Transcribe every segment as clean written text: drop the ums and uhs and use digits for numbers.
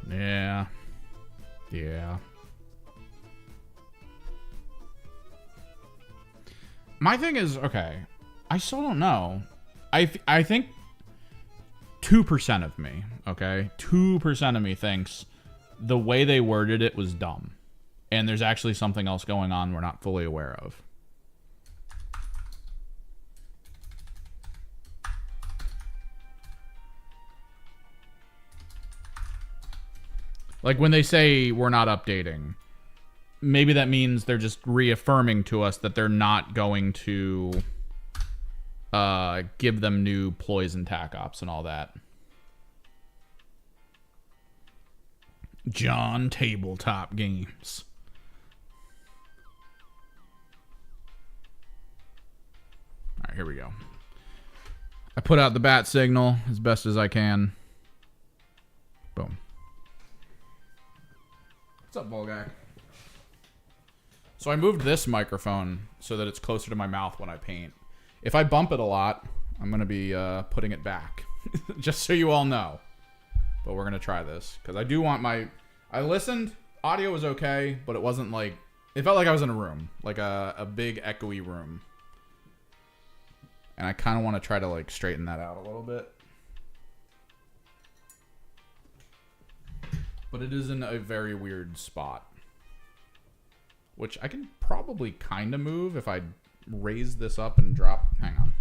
Yeah. Yeah. My thing is, okay, I still don't know. I think 2% of me, okay? 2% of me thinks the way they worded it was dumb. And there's actually something else going on we're not fully aware of. Like when they say we're not updating, maybe that means they're just reaffirming to us that they're not going to give them new ploys and tac ops and all that. John Tabletop Games. All right, here we go. I put out the bat signal as best as I can. Boom. What's up, Volgak? So I moved this microphone so that it's closer to my mouth when I paint. If I bump it a lot, I'm going to be putting it back. Just so you all know. But we're going to try this. Because I do want my... I listened. Audio was okay. But it wasn't like... It felt like I was in a room. Like a big echoey room. And I kind of want to try to like straighten that out a little bit. But it is in a very weird spot. Which I can probably kind of move if I raise this up and drop. Hang on.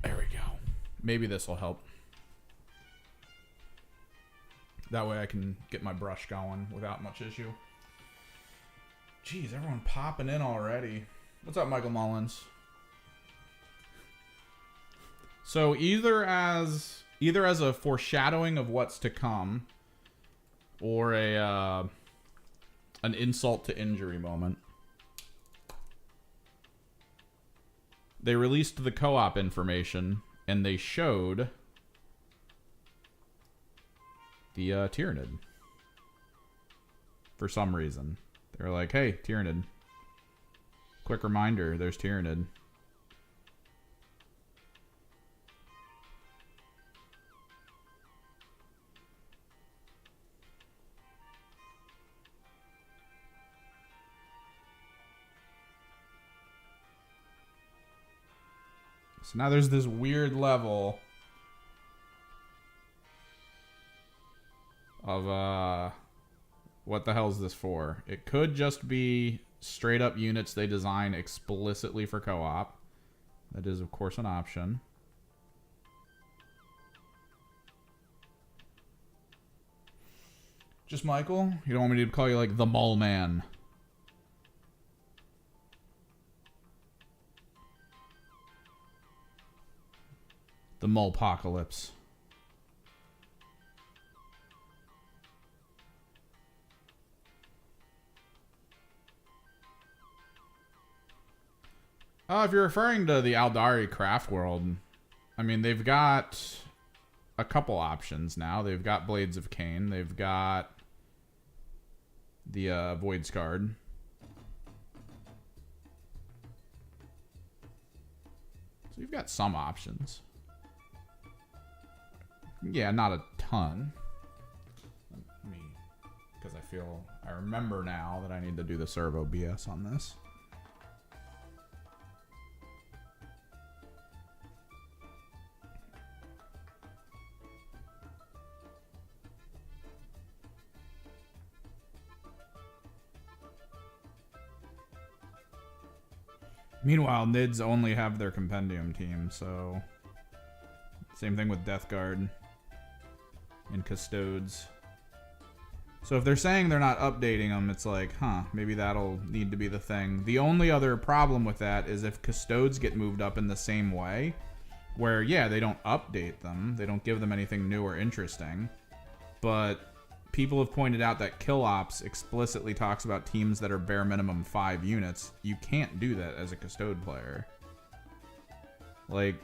There we go. Maybe this will help. That way I can get my brush going without much issue. Jeez, everyone popping in already. What's up, Michael Mullins? So either as a foreshadowing of what's to come, or an insult to injury moment, they released the co-op information and they showed the Tyrannid. For some reason, they're like, "Hey, Tyrannid. Quick reminder, there's Tyrannid." So now there's this weird level of, what the hell is this for? It could just be straight up units they design explicitly for co-op. That is, of course, an option. Just Michael? You don't want me to call you like the Mole Man? The Mulpocalypse. If you're referring to the Aldari Craft World, I mean, they've got a couple options now. They've got Blades of Cain. They've got the Void Scarred. So you've got some options. Yeah, not a ton. Me, because I remember now that I need to do the servo BS on this. Meanwhile, Nids only have their Compendium team, so... Same thing with Death Guard and Custodes. So if they're saying they're not updating them, it's like, maybe that'll need to be the thing. The only other problem with that is if Custodes get moved up in the same way, where, yeah, they don't update them, they don't give them anything new or interesting, but people have pointed out that Kill Ops explicitly talks about teams that are bare minimum 5 units. You can't do that as a Custode player. Like,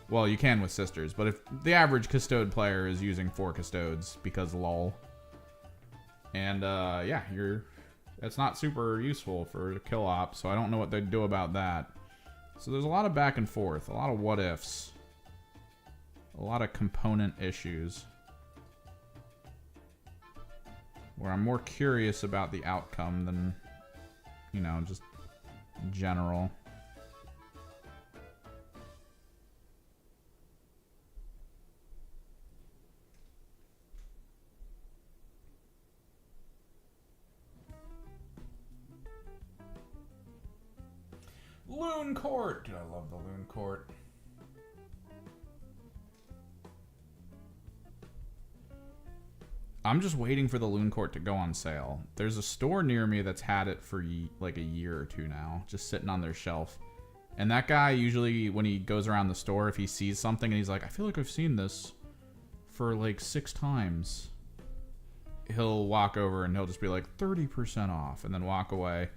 well, you can with Sisters, but if the average Custode player is using 4 Custodes because lol. And, yeah, that's not super useful for Kill Ops, so I don't know what they'd do about that. So there's a lot of back and forth, a lot of what ifs, a lot of component issues. where I'm more curious about the outcome than, you know, just general. Loon Court! Dude, I love the Loon Court. I'm just waiting for the Loon Court to go on sale. There's a store near me that's had it for like a year or two now, just sitting on their shelf. And that guy usually, when he goes around the store, if he sees something and he's like, I feel like I've seen this for like 6 times, he'll walk over and he'll just be like 30% off and then walk away.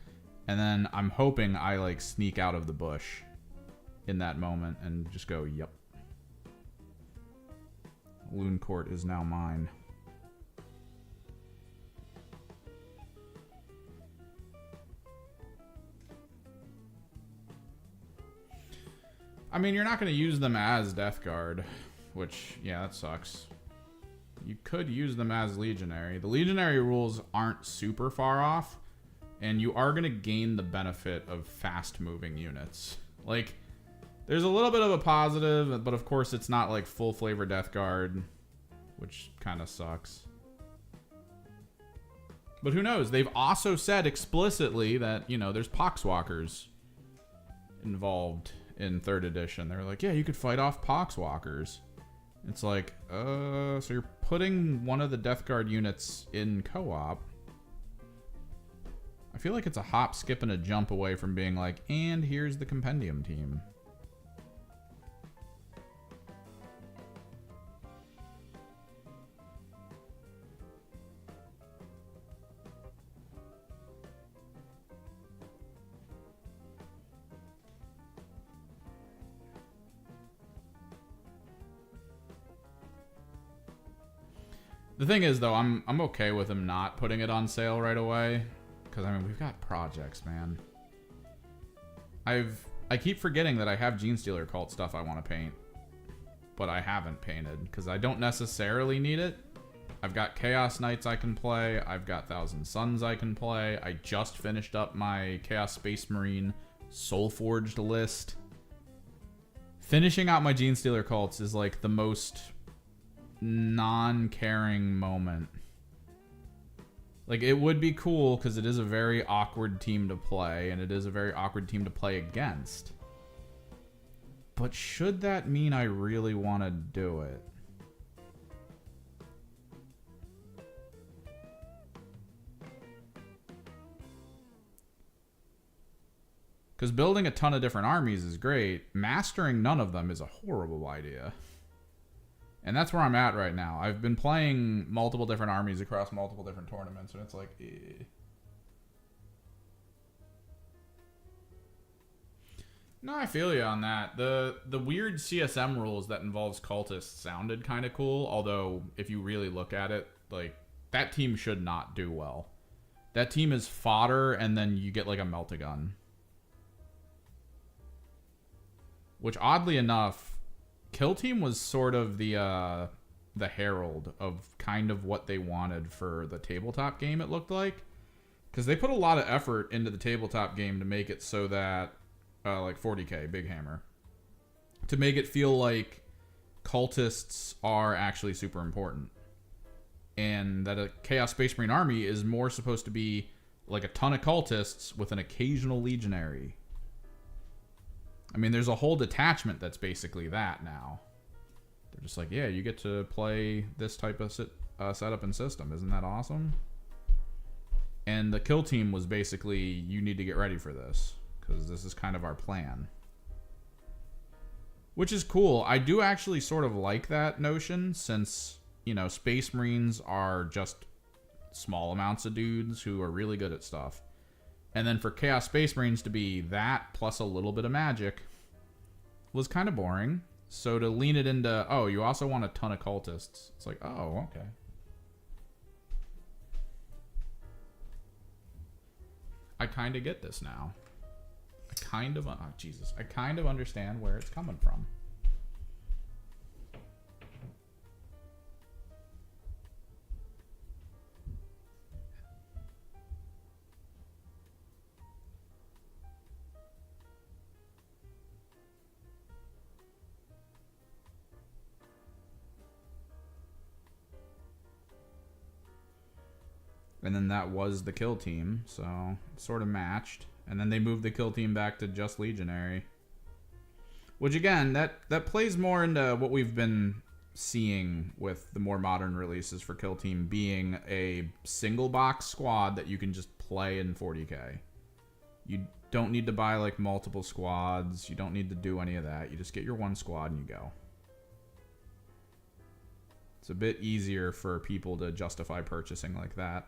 And then I'm hoping I like sneak out of the bush in that moment and just go, yep. Loon Court is now mine. I mean, you're not going to use them as Death Guard, which, yeah, that sucks. You could use them as Legionary. The Legionary rules aren't super far off, and you are going to gain the benefit of fast-moving units. Like, there's a little bit of a positive, but of course it's not like full-flavor Death Guard, which kind of sucks. But who knows? They've also said explicitly that, you know, there's Poxwalkers involved in 3rd edition. They're like, yeah, you could fight off Poxwalkers. It's like, so you're putting one of the Death Guard units in co-op. I feel like it's a hop, skip, and a jump away from being like, and here's the Compendium team. The thing is, though, I'm okay with him not putting it on sale right away, because I mean we've got projects, man. I keep forgetting that I have Genestealer Cult stuff I want to paint, but I haven't painted because I don't necessarily need it. I've got Chaos Knights I can play. I've got Thousand Suns I can play. I just finished up my Chaos Space Marine Soulforged list. Finishing out my Genestealer Cults is like the most non-caring moment. Like, it would be cool because it is a very awkward team to play, and it is a very awkward team to play against. But should that mean I really want to do it? Because building a ton of different armies is great. Mastering none of them is a horrible idea. And that's where I'm at right now. I've been playing multiple different armies across multiple different tournaments, and it's like, eh. No, I feel you on that. The weird CSM rules that involves cultists sounded kind of cool, although if you really look at it, like, that team should not do well. That team is fodder, and then you get like a melt-a-gun. Which, oddly enough, Kill Team was sort of the herald of kind of what they wanted for the tabletop game, it looked like. Because they put a lot of effort into the tabletop game to make it so that, like 40k, Big Hammer, to make it feel like cultists are actually super important. And that a Chaos Space Marine army is more supposed to be like a ton of cultists with an occasional legionary. I mean, there's a whole detachment that's basically that now. They're just like, yeah, you get to play this type of setup and system. Isn't that awesome? And the Kill Team was basically, you need to get ready for this, because this is kind of our plan. Which is cool. I do actually sort of like that notion, since, you know, Space Marines are just small amounts of dudes who are really good at stuff. And then for Chaos Space Marines to be that plus a little bit of magic was kind of boring. So to lean it into, oh, you also want a ton of cultists. It's like, oh, okay. I kind of get this now. I kind of, oh, Jesus. I kind of understand where it's coming from. And then that was the kill team, so it sort of matched. And then they moved the kill team back to just Legionary. Which again, that plays more into what we've been seeing with the more modern releases for kill team being a single box squad that you can just play in 40k. You don't need to buy like multiple squads. You don't need to do any of that. You just get your one squad and you go. It's a bit easier for people to justify purchasing like that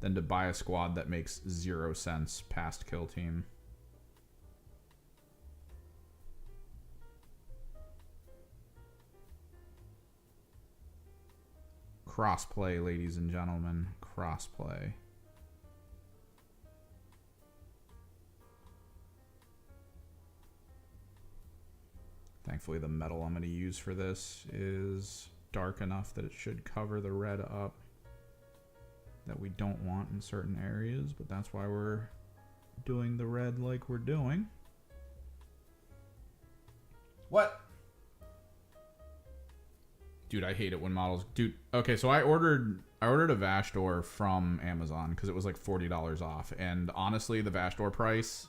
than to buy a squad that makes 0 sense past kill team. Crossplay, ladies and gentlemen. Crossplay. Thankfully, the metal I'm going to use for this is dark enough that it should cover the red up that we don't want in certain areas, but that's why we're doing the red like we're doing. What? Dude, I hate it when models... Dude, okay, so I ordered a Vashdor from Amazon because it was like $40 off, and honestly, the Vashdor price,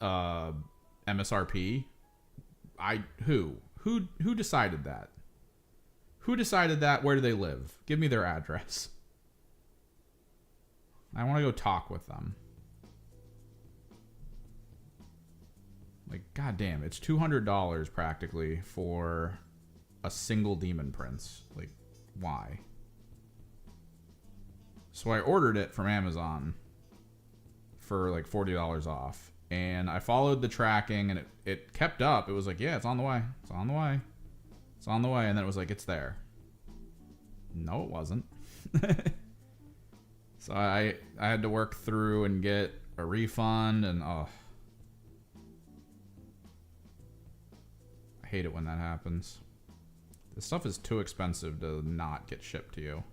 MSRP... Who decided that? Who decided that? Where do they live? Give me their address. I want to go talk with them. Like, goddamn, it's $200 practically for a single Demon Prince. Like, why? So I ordered it from Amazon for like $40 off. And I followed the tracking, and it kept up. It was like, yeah, it's on the way. It's on the way. It's on the way. And then it was like, it's there. No, it wasn't. So I had to work through and get a refund, and oh. I hate it when that happens. This stuff is too expensive to not get shipped to you.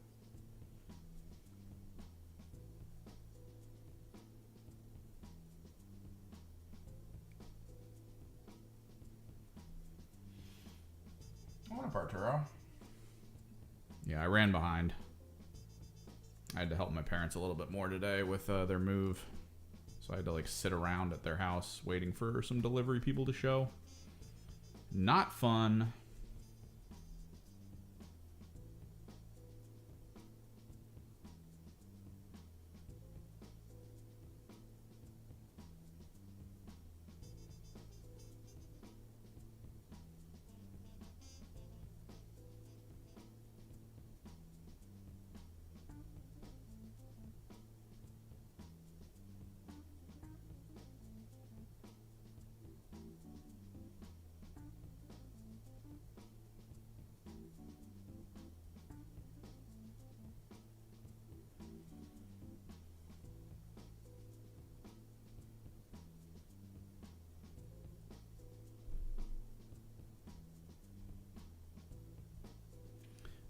What up, Arturo? Yeah, I ran behind. I had to help my parents a little bit more today with their move. So I had to like sit around at their house waiting for some delivery people to show. Not fun.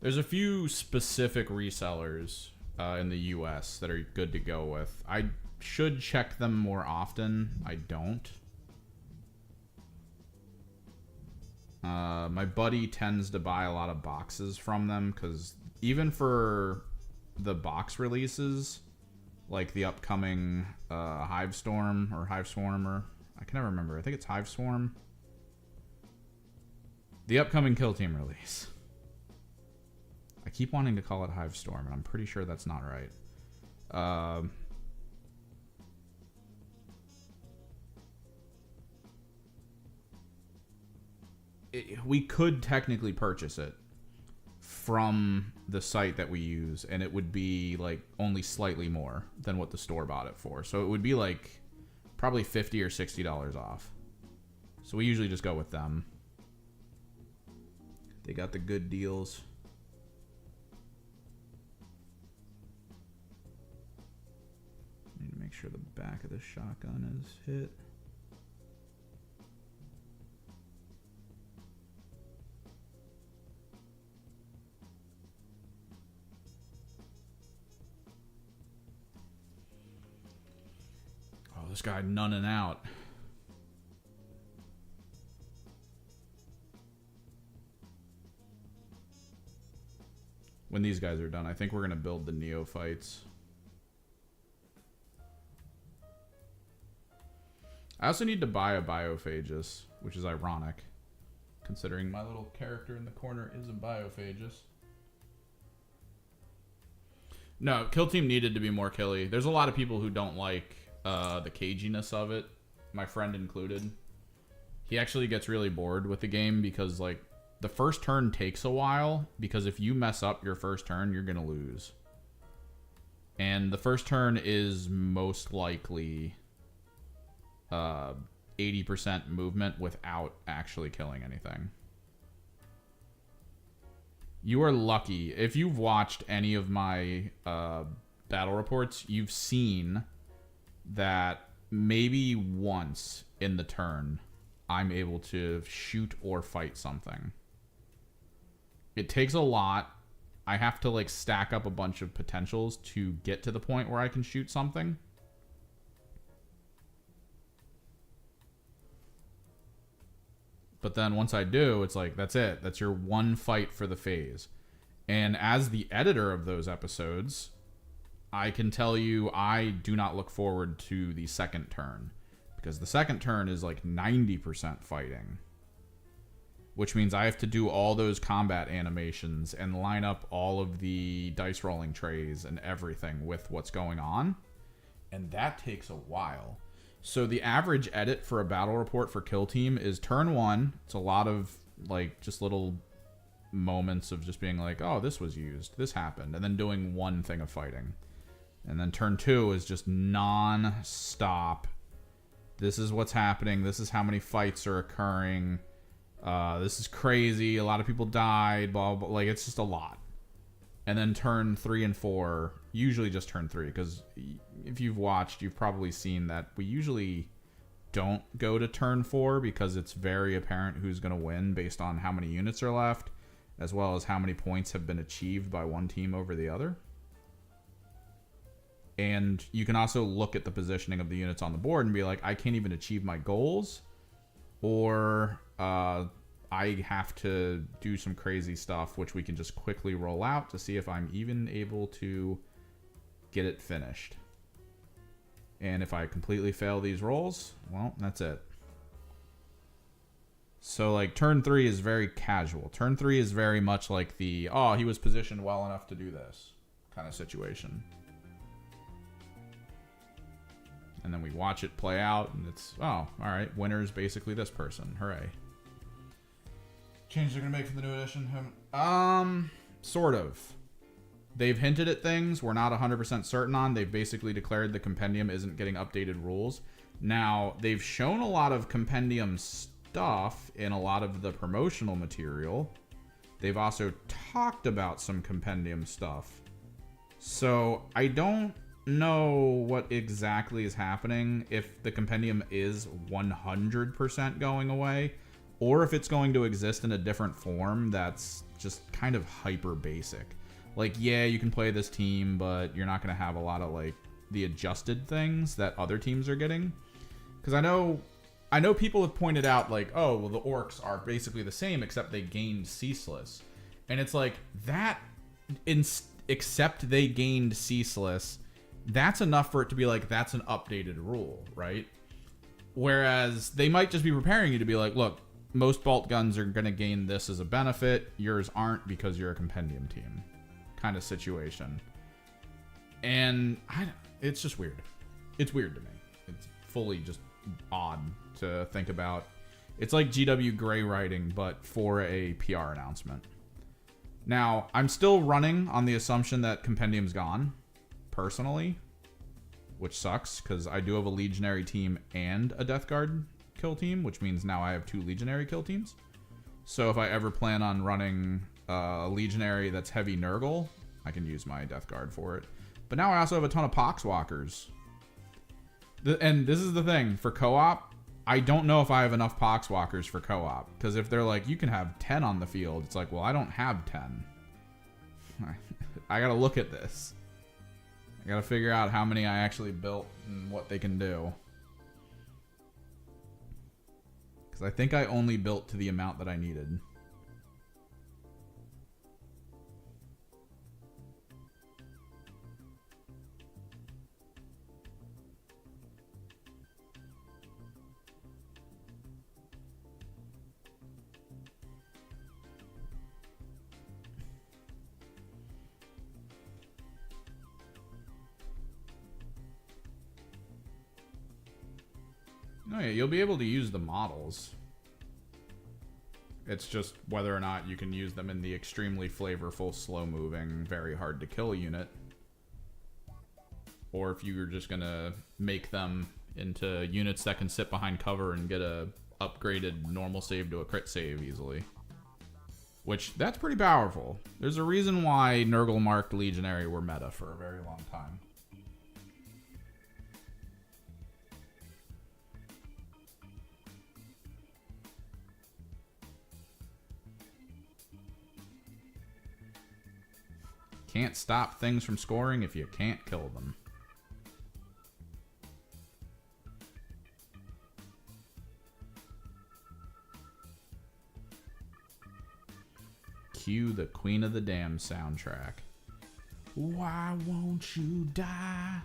There's a few specific resellers in the US that are good to go with. I should check them more often. I don't. My buddy tends to buy a lot of boxes from them because even for the box releases, like the upcoming Hivestorm or Hiveswarmer, I can never remember. I think it's Hiveswarm. The upcoming Kill Team release. I keep wanting to call it Hivestorm, and I'm pretty sure that's not right. We could technically purchase it from the site that we use, and it would be like only slightly more than what the store bought it for. So it would be like probably $50 or $60 off. So we usually just go with them. They got the good deals. Need to make sure the back of the shotgun is hit. Oh, this guy nunning out. When when these guys are done, I think we're going to build the neophytes. I also need to buy a biophagus, which is ironic, considering my little character in the corner is a biophagus. No, Kill Team needed to be more killy. There's a lot of people who don't like the caginess of it, my friend included. He actually gets really bored with the game because, like, the first turn takes a while, because if you mess up your first turn, you're going to lose. And the first turn is most likely 80% movement without actually killing anything. You are lucky. If you've watched any of my battle reports, you've seen that maybe once in the turn, I'm able to shoot or fight something. It takes a lot. I have to, like, stack up a bunch of potentials to get to the point where I can shoot something. But then once I do, it's like, that's it. That's your one fight for the phase. And as the editor of those episodes, I can tell you I do not look forward to the second turn. Because the second turn is like 90% fighting. Which means I have to do all those combat animations and line up all of the dice rolling trays and everything with what's going on. And that takes a while. So the average edit for a battle report for Kill Team is turn 1. It's a lot of, like, just little moments of just being like, oh, this was used, this happened, and then doing one thing of fighting. And then turn 2 is just non-stop. This is what's happening. This is how many fights are occurring. This is crazy. A lot of people died. Blah, blah, blah. Like, it's just a lot. And then turn 3 and 4, usually just turn 3, because if you've watched, you've probably seen that we usually don't go to turn 4 because it's very apparent who's going to win based on how many units are left, as well as how many points have been achieved by one team over the other. And you can also look at the positioning of the units on the board and be like, I can't even achieve my goals, or I have to do some crazy stuff, which we can just quickly roll out to see if I'm even able to get it finished. And if I completely fail these rolls, well, that's it. So, like, turn 3 is very casual. Turn 3 is very much like the, oh, he was positioned well enough to do this kind of situation. And then we watch it play out, and it's, oh, all right, winner's basically this person. Hooray. Change they're going to make for the new edition? Sort of. They've hinted at things we're not 100% certain on. They've basically declared the compendium isn't getting updated rules. Now, they've shown a lot of compendium stuff in a lot of the promotional material. They've also talked about some compendium stuff. So, I don't know what exactly is happening, if the compendium is 100% going away, or if it's going to exist in a different form that's just kind of hyper basic. Like, yeah, you can play this team, but you're not going to have a lot of, like, the adjusted things that other teams are getting. Because I know people have pointed out, like, oh, well, the orcs are basically the same, except they gained ceaseless. And it's like, that, except they gained ceaseless, that's enough for it to be like, that's an updated rule, right? Whereas they might just be preparing you to be like, look, most bolt guns are going to gain this as a benefit. Yours aren't because you're a compendium team kind of situation. And it's just weird. It's weird to me. It's fully just odd to think about. It's like GW Gray writing, but for a PR announcement. Now, I'm still running on the assumption that compendium's gone, personally, which sucks because I do have a legionary team and a Death Guard kill team, which means now I have 2 legionary kill teams. So if I ever plan on running a legionary that's heavy Nurgle, I can use my Death Guard for it. But now I also have a ton of Poxwalkers. And this is the thing, for co-op, I don't know if I have enough Poxwalkers for co-op. Because if they're like, you can have 10 on the field, it's like, well, I don't have 10. I gotta look at this. I gotta figure out how many I actually built and what they can do. Because I think I only built to the amount that I needed. Oh yeah, you'll be able to use the models. It's just whether or not you can use them in the extremely flavorful, slow-moving, very hard-to-kill unit. Or if you're just gonna make them into units that can sit behind cover and get a upgraded normal save to a crit save easily. Which, that's pretty powerful. There's a reason why Nurgle-marked Legionary were meta for a very long time. Can't stop things from scoring if you can't kill them. Cue the Queen of the Damned soundtrack. Why won't you die?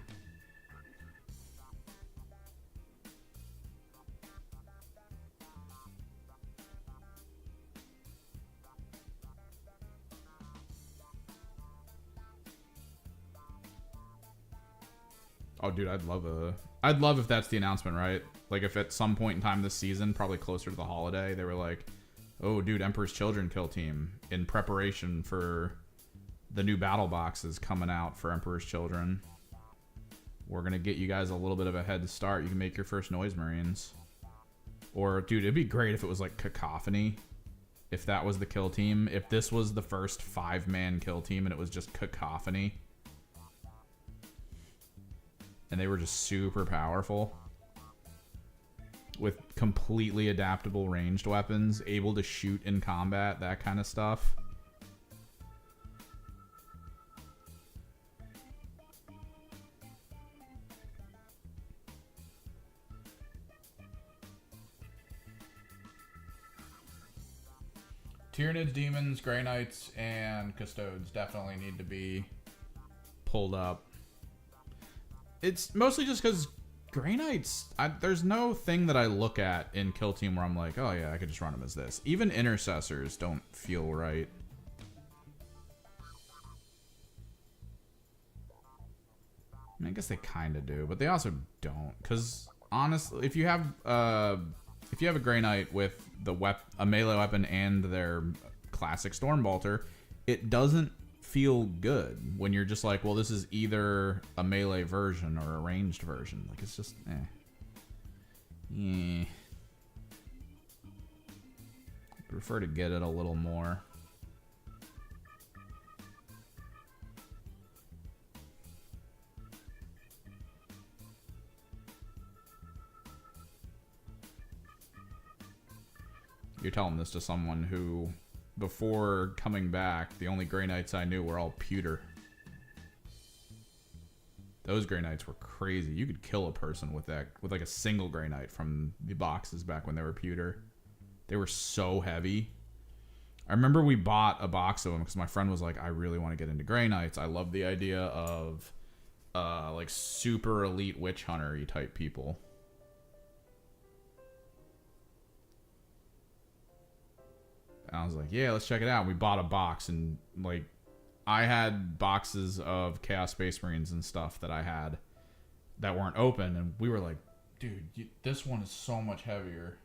Oh, dude, I'd love if that's the announcement, right? Like, if at some point in time this season, probably closer to the holiday, they were like, oh, dude, Emperor's Children kill team in preparation for the new battle boxes coming out for Emperor's Children. We're going to get you guys a little bit of a head start. You can make your first Noise Marines. Or, dude, it'd be great if it was like Cacophony. If that was the kill team. If this was the first 5-man kill team and it was just Cacophony. And they were just super powerful. With completely adaptable ranged weapons. Able to shoot in combat. That kind of stuff. Tyranids, Demons, Grey Knights, and Custodes definitely need to be pulled up. It's mostly just because Grey Knights, there's no thing that I look at in Kill Team where I'm like, oh yeah, I could just run them as this. Even Intercessors don't feel right. I mean, I guess they kind of do, but they also don't. Because honestly, if you have a Grey Knight with a melee weapon and their classic Stormbolter, it doesn't feel good when you're just like, well, this is either a melee version or a ranged version. Like, it's just, Yeah. I prefer to get it a little more. You're telling this to someone who, before coming back, the only Grey Knights I knew were all pewter. Those Grey Knights were crazy. You could kill a person with that, with like a single Grey Knight from the boxes back when they were pewter. They were so heavy. I remember we bought a box of them because my friend was like, I really want to get into Grey Knights. I love the idea of like super elite witch hunter-y type people. And I was like, yeah, let's check it out. And we bought a box, and like, I had boxes of Chaos Space Marines and stuff that I had that weren't open, and we were like, dude, this one is so much heavier.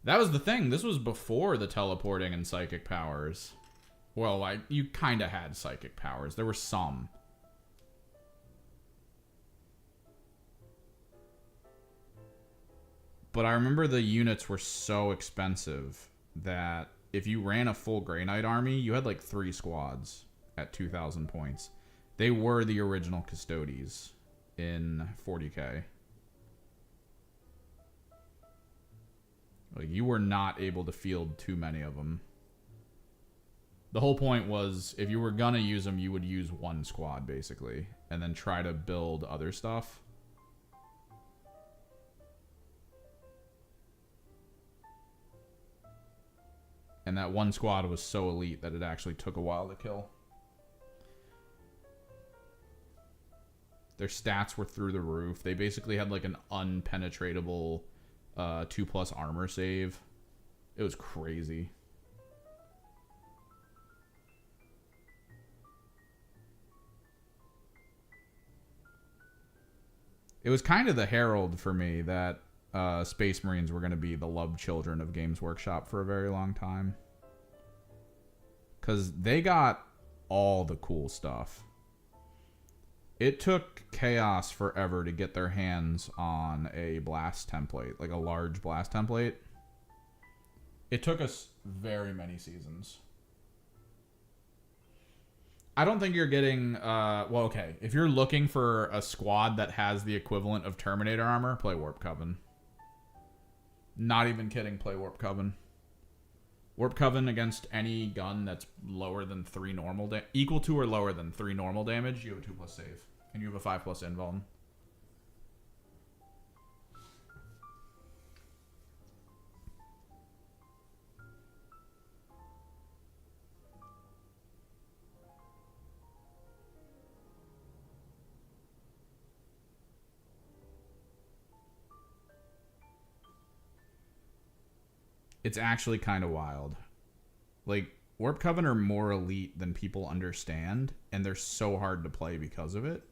That was the thing. This was before the teleporting and psychic powers. Well, you kind of had psychic powers. There were some. But I remember the units were so expensive that if you ran a full Grey Knight army, you had like 3 squads at 2,000 points. They were the original Custodes in 40k. Like, you were not able to field too many of them. The whole point was, if you were gonna use them, you would use one squad, basically, and then try to build other stuff. And that one squad was so elite that it actually took a while to kill. Their stats were through the roof. They basically had like an unpenetratable 2+ armor save. It was crazy. It was kind of the herald for me that Space Marines were going to be the love children of Games Workshop for a very long time. Because they got all the cool stuff. It took Chaos forever to get their hands on a blast template, like a large blast template. It took us very many seasons. I don't think you're getting, well, okay. If you're looking for a squad that has the equivalent of Terminator armor, play Warp Coven. Not even kidding, play Warp Coven. Warp Coven against any gun that's lower than 3 normal equal to or lower than 3 normal damage, you have a 2+ save. And you have a 5+ invuln. It's actually kind of wild. Like, Warp Coven are more elite than people understand, and they're so hard to play because of it.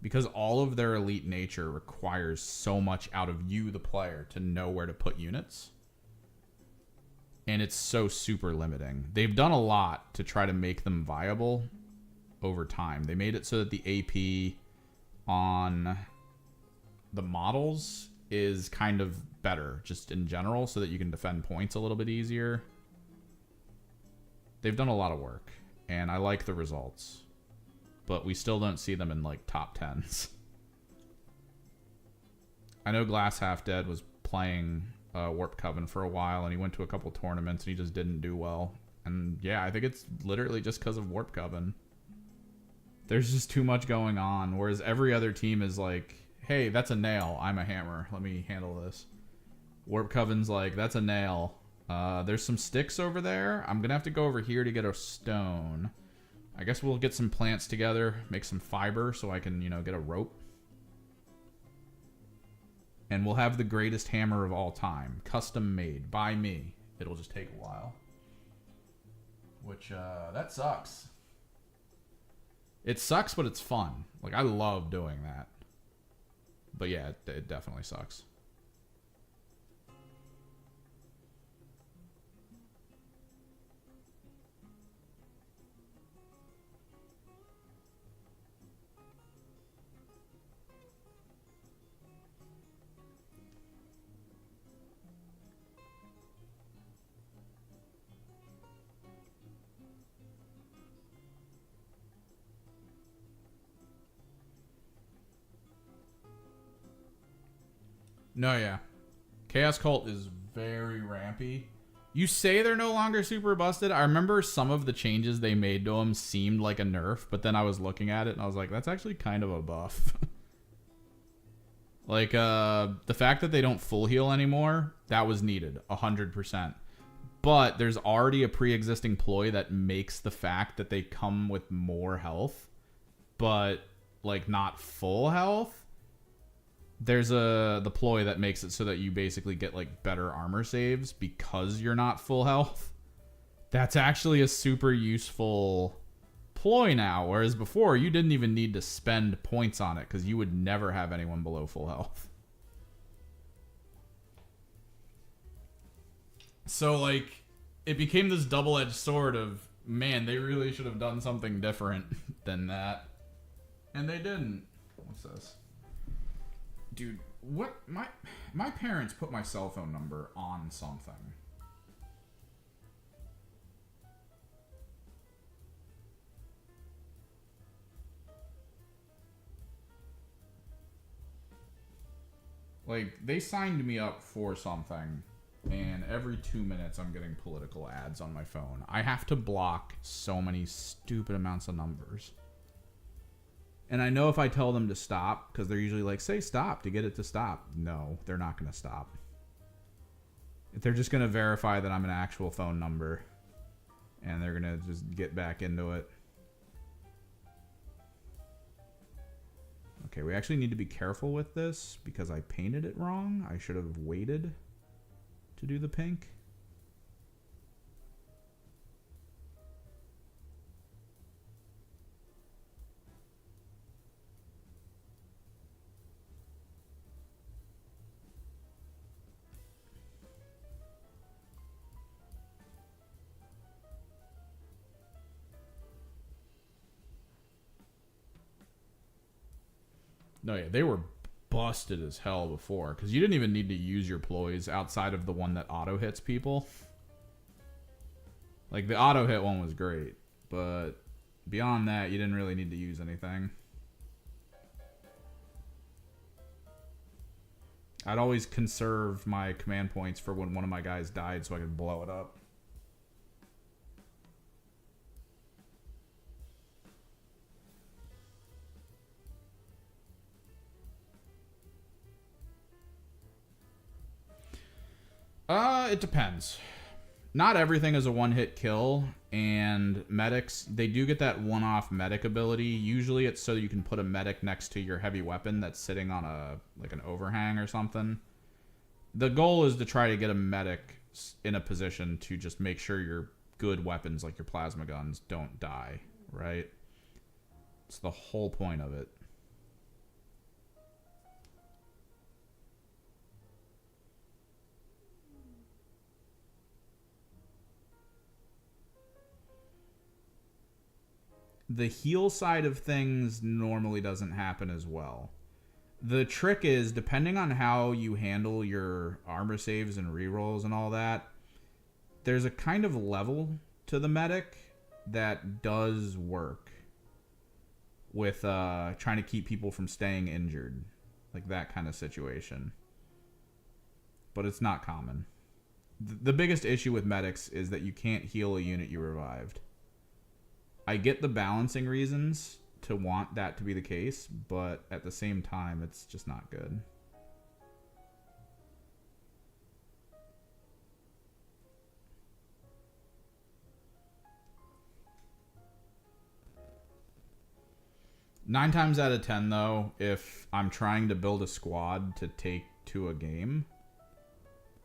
Because all of their elite nature requires so much out of you, the player, to know where to put units. And it's so super limiting. They've done a lot to try to make them viable over time. They made it so that the AP on the models is kind of better, just in general, so that you can defend points a little bit easier. They've done a lot of work, and I like the results. But we still don't see them in, like, top 10s. I know Glass Half Dead was playing Warp Coven for a while, and he went to a couple tournaments, and he just didn't do well. And, yeah, I think it's literally just because of Warp Coven. There's just too much going on, whereas every other team is like, hey, that's a nail. I'm a hammer. Let me handle this. Warp Coven's like, that's a nail. There's some sticks over there. I'm going to have to go over here to get a stone. I guess we'll get some plants together, make some fiber so I can, you know, get a rope. And we'll have the greatest hammer of all time. Custom made by me. It'll just take a while. Which, that sucks. It sucks, but it's fun. Like, I love doing that. But yeah, it definitely sucks. No, yeah. Chaos Cult is very rampy. You say they're no longer super busted. I remember some of the changes they made to them seemed like a nerf, but then I was looking at it and I was like, that's actually kind of a buff. Like, the fact that they don't full heal anymore, that was needed, 100%. But there's already a pre-existing ploy that makes the fact that they come with more health, but, like, not full health. There's the ploy that makes it so that you basically get, like, better armor saves because you're not full health. That's actually a super useful ploy now, whereas before you didn't even need to spend points on it because you would never have anyone below full health. So, like, it became this double-edged sword of, man, they really should have done something different than that. And they didn't. What's this? Dude, what? My parents put my cell phone number on something. Like, they signed me up for something, and every 2 minutes I'm getting political ads on my phone. I have to block so many stupid amounts of numbers. And I know if I tell them to stop, because they're usually like, say stop to get it to stop. No, they're not going to stop. They're just going to verify that I'm an actual phone number. And they're going to just get back into it. Okay, we actually need to be careful with this, because I painted it wrong. I should have waited to do the pink. No, yeah, they were busted as hell before because you didn't even need to use your ploys outside of the one that auto hits people. Like the auto hit one was great, but beyond that, you didn't really need to use anything. I'd always conserve my command points for when one of my guys died so I could blow it up. It depends. Not everything is a one-hit kill, and medics, they do get that one-off medic ability. Usually it's so you can put a medic next to your heavy weapon that's sitting on like an overhang or something. The goal is to try to get a medic in a position to just make sure your good weapons, like your plasma guns, don't die, right? It's the whole point of it. The heal side of things normally doesn't happen as well. The trick is, depending on how you handle your armor saves and rerolls and all that, there's a kind of level to the medic that does work with trying to keep people from staying injured. Like that kind of situation. But it's not common. The biggest issue with medics is that you can't heal a unit you revived. I get the balancing reasons to want that to be the case, but at the same time, it's just not good. Nine times out of 10, though, if I'm trying to build a squad to take to a game,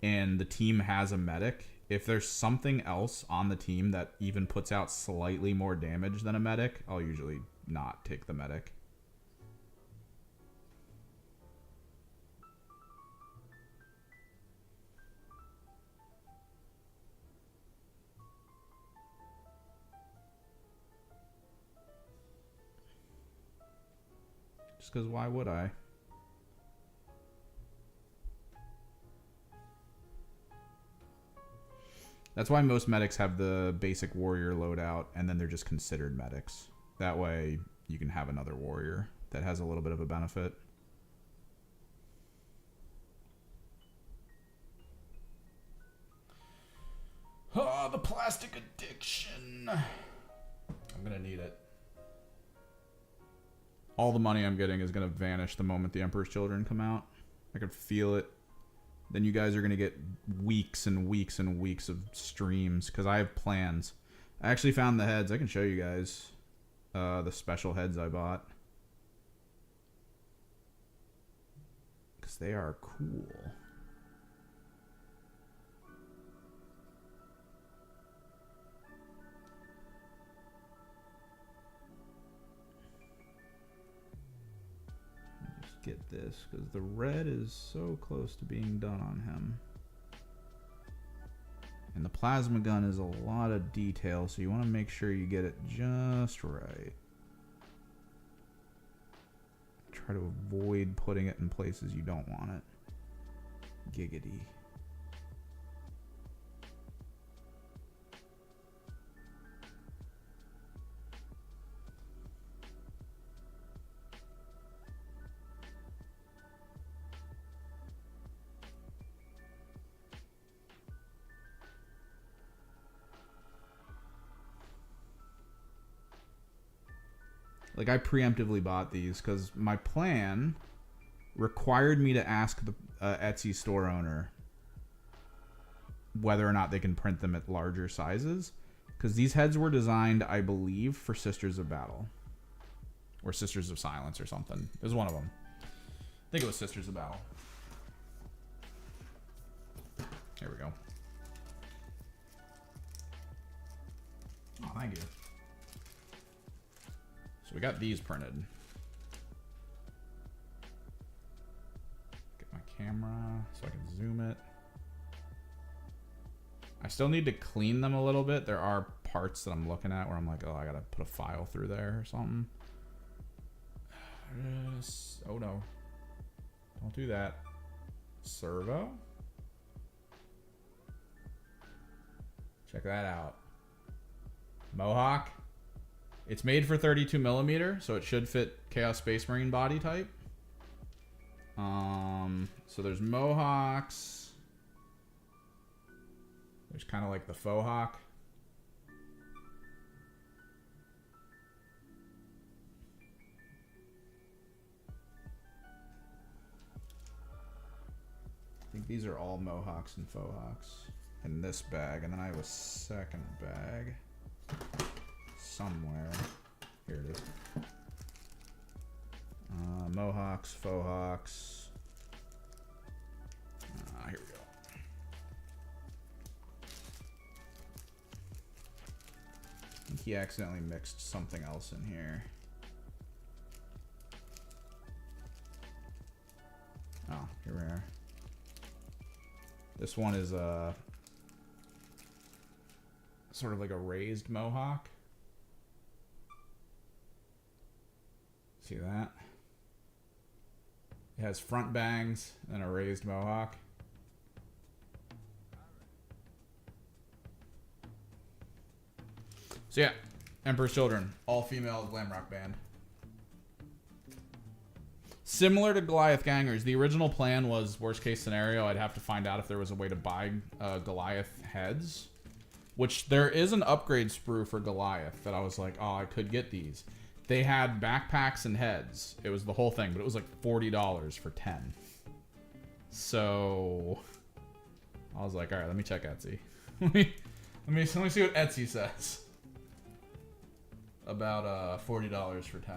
and the team has a medic, if there's something else on the team that even puts out slightly more damage than a medic, I'll usually not take the medic. Just because why would I? That's why most medics have the basic warrior loadout, and then they're just considered medics. That way, you can have another warrior that has a little bit of a benefit. Oh, the plastic addiction. I'm going to need it. All the money I'm getting is going to vanish the moment the Emperor's Children come out. I could feel it. Then you guys are going to get weeks and weeks and weeks of streams because I have plans. I actually found the heads. I can show you guys the special heads I bought. Because they are cool. Get this because the red is so close to being done on him, and the plasma gun is a lot of detail, so you want to make sure you get it just right. Try to avoid putting it in places you don't want it. Giggity. Like, I preemptively bought these because my plan required me to ask the Etsy store owner whether or not they can print them at larger sizes. Because these heads were designed, I believe, for Sisters of Battle. Or Sisters of Silence or something. It was one of them. I think it was Sisters of Battle. Here we go. Oh, thank you. So we got these printed. Get my camera so I can zoom it. I still need to clean them a little bit. There are parts that I'm looking at where I'm like, oh, I gotta put a file through there or something. Oh no. Don't do that. Servo? Check that out. Mohawk. It's made for 32 millimeter, so it should fit Chaos Space Marine body type. So there's Mohawks. There's kind of like the faux hawk. I think these are all Mohawks and faux hawks in this bag, and then I have a second bag somewhere. Here it is. Mohawks, faux hawks. Here we go. I think he accidentally mixed something else in here. Oh, here we are. This one is sort of like a raised mohawk. See that? It has front bangs and a raised mohawk. So yeah, Emperor's Children, all female glam rock band. Similar to Goliath Gangers, the original plan was, worst case scenario, I'd have to find out if there was a way to buy Goliath heads. Which there is an upgrade sprue for Goliath that I was like, oh, I could get these. They had backpacks and heads. It was the whole thing, but it was like $40 for 10. So I was like, all right, let me check Etsy. let me see what Etsy says about $40 for 10.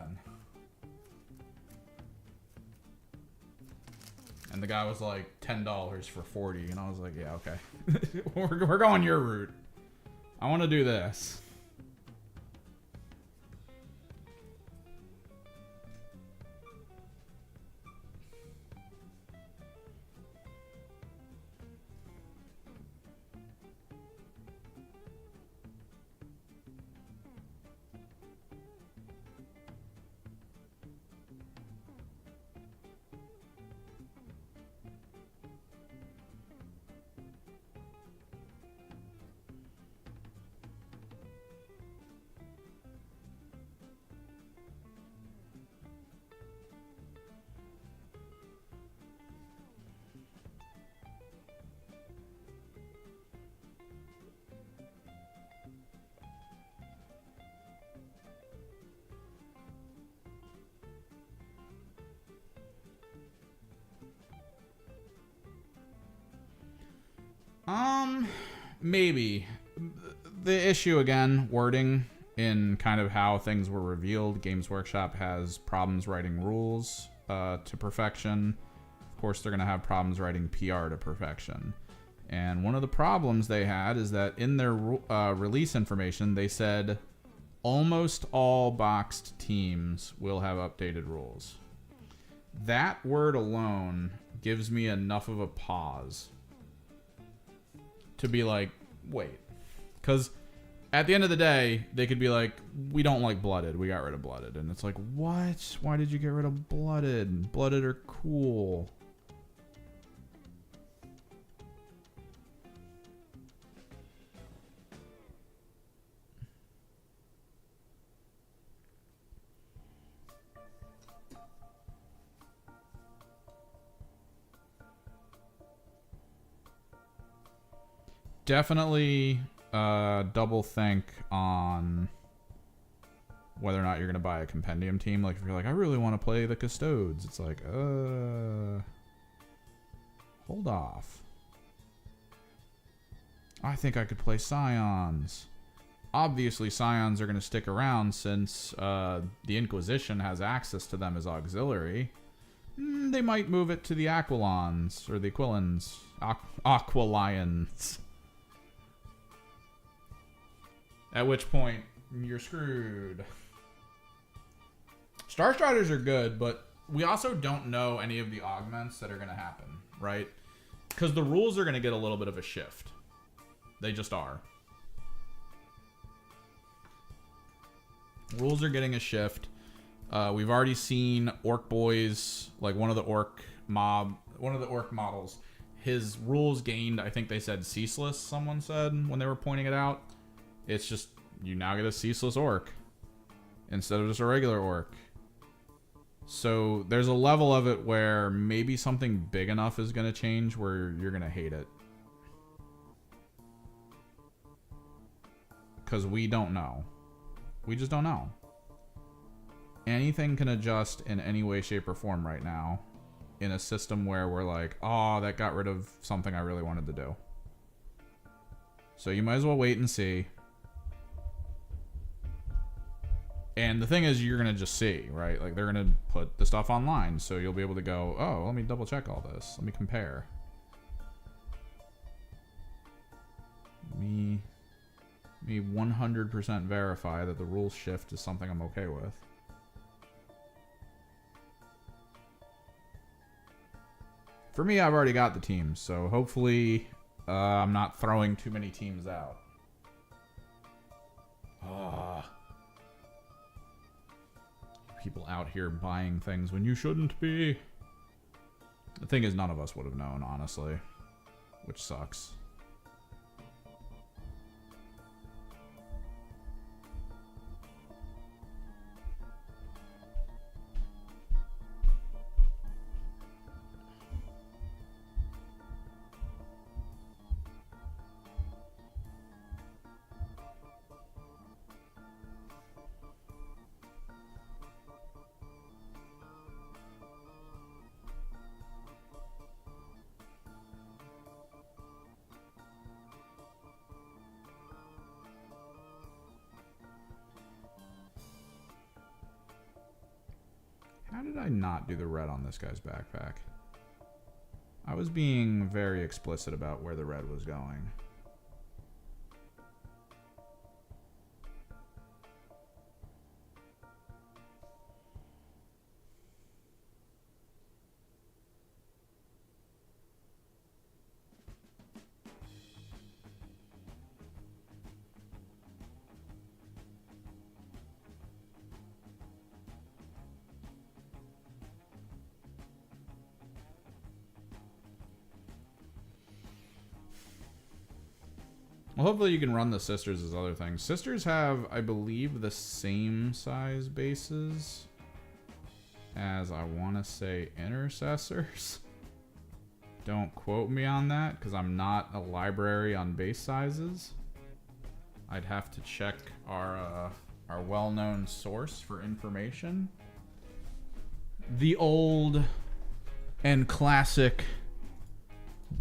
And the guy was like $10 for 40, and I was like, yeah, okay. we're going your route. I want to do this. Maybe. The issue, again, wording in kind of how things were revealed. Games Workshop has problems writing rules to perfection. Of course, they're going to have problems writing PR to perfection. And one of the problems they had is that in their release information, they said almost all boxed teams will have updated rules. That word alone gives me enough of a pause to be like, wait. Because at the end of the day, they could be like, we don't like Blooded. We got rid of Blooded. And it's like, what? Why did you get rid of Blooded? Blooded are cool. Definitely double think on whether or not you're going to buy a compendium team. Like, if you're like, I really want to play the Custodes, it's like, hold off. I think I could play Scions. Obviously, Scions are going to stick around since the Inquisition has access to them as auxiliary. They might move it to the Aquilons, or the Aquilans. Aquilions. At which point, you're screwed. Starstriders are good, but we also don't know any of the augments that are going to happen, right? Because the rules are going to get a little bit of a shift. They just are. Rules are getting a shift. We've already seen Orc Boys, like one of the Orc models. His rules gained, I think they said ceaseless, someone said when they were pointing it out. It's just, you now get a ceaseless Orc instead of just a regular Orc. So there's a level of it where maybe something big enough is going to change where you're going to hate it. Because we don't know. We just don't know. Anything can adjust in any way, shape, or form right now in a system where we're like, oh, that got rid of something I really wanted to do. So you might as well wait and see. And the thing is, you're going to just see, right? Like, they're going to put the stuff online, so you'll be able to go, oh, let me double check all this. Let me compare. Me 100% verify that the rules shift is something I'm okay with. For me, I've already got the teams, so hopefully I'm not throwing too many teams out. People out here buying things when you shouldn't be. The thing is, none of us would have known, honestly, which sucks. How did I not do the red on this guy's backpack? I was being very explicit about where the red was going. Well, hopefully you can run the sisters as other things. Sisters have, I believe, the same size bases as, I want to say, intercessors. Don't quote me on that, because I'm not a library on base sizes. I'd have to check our well-known source for information. The old and classic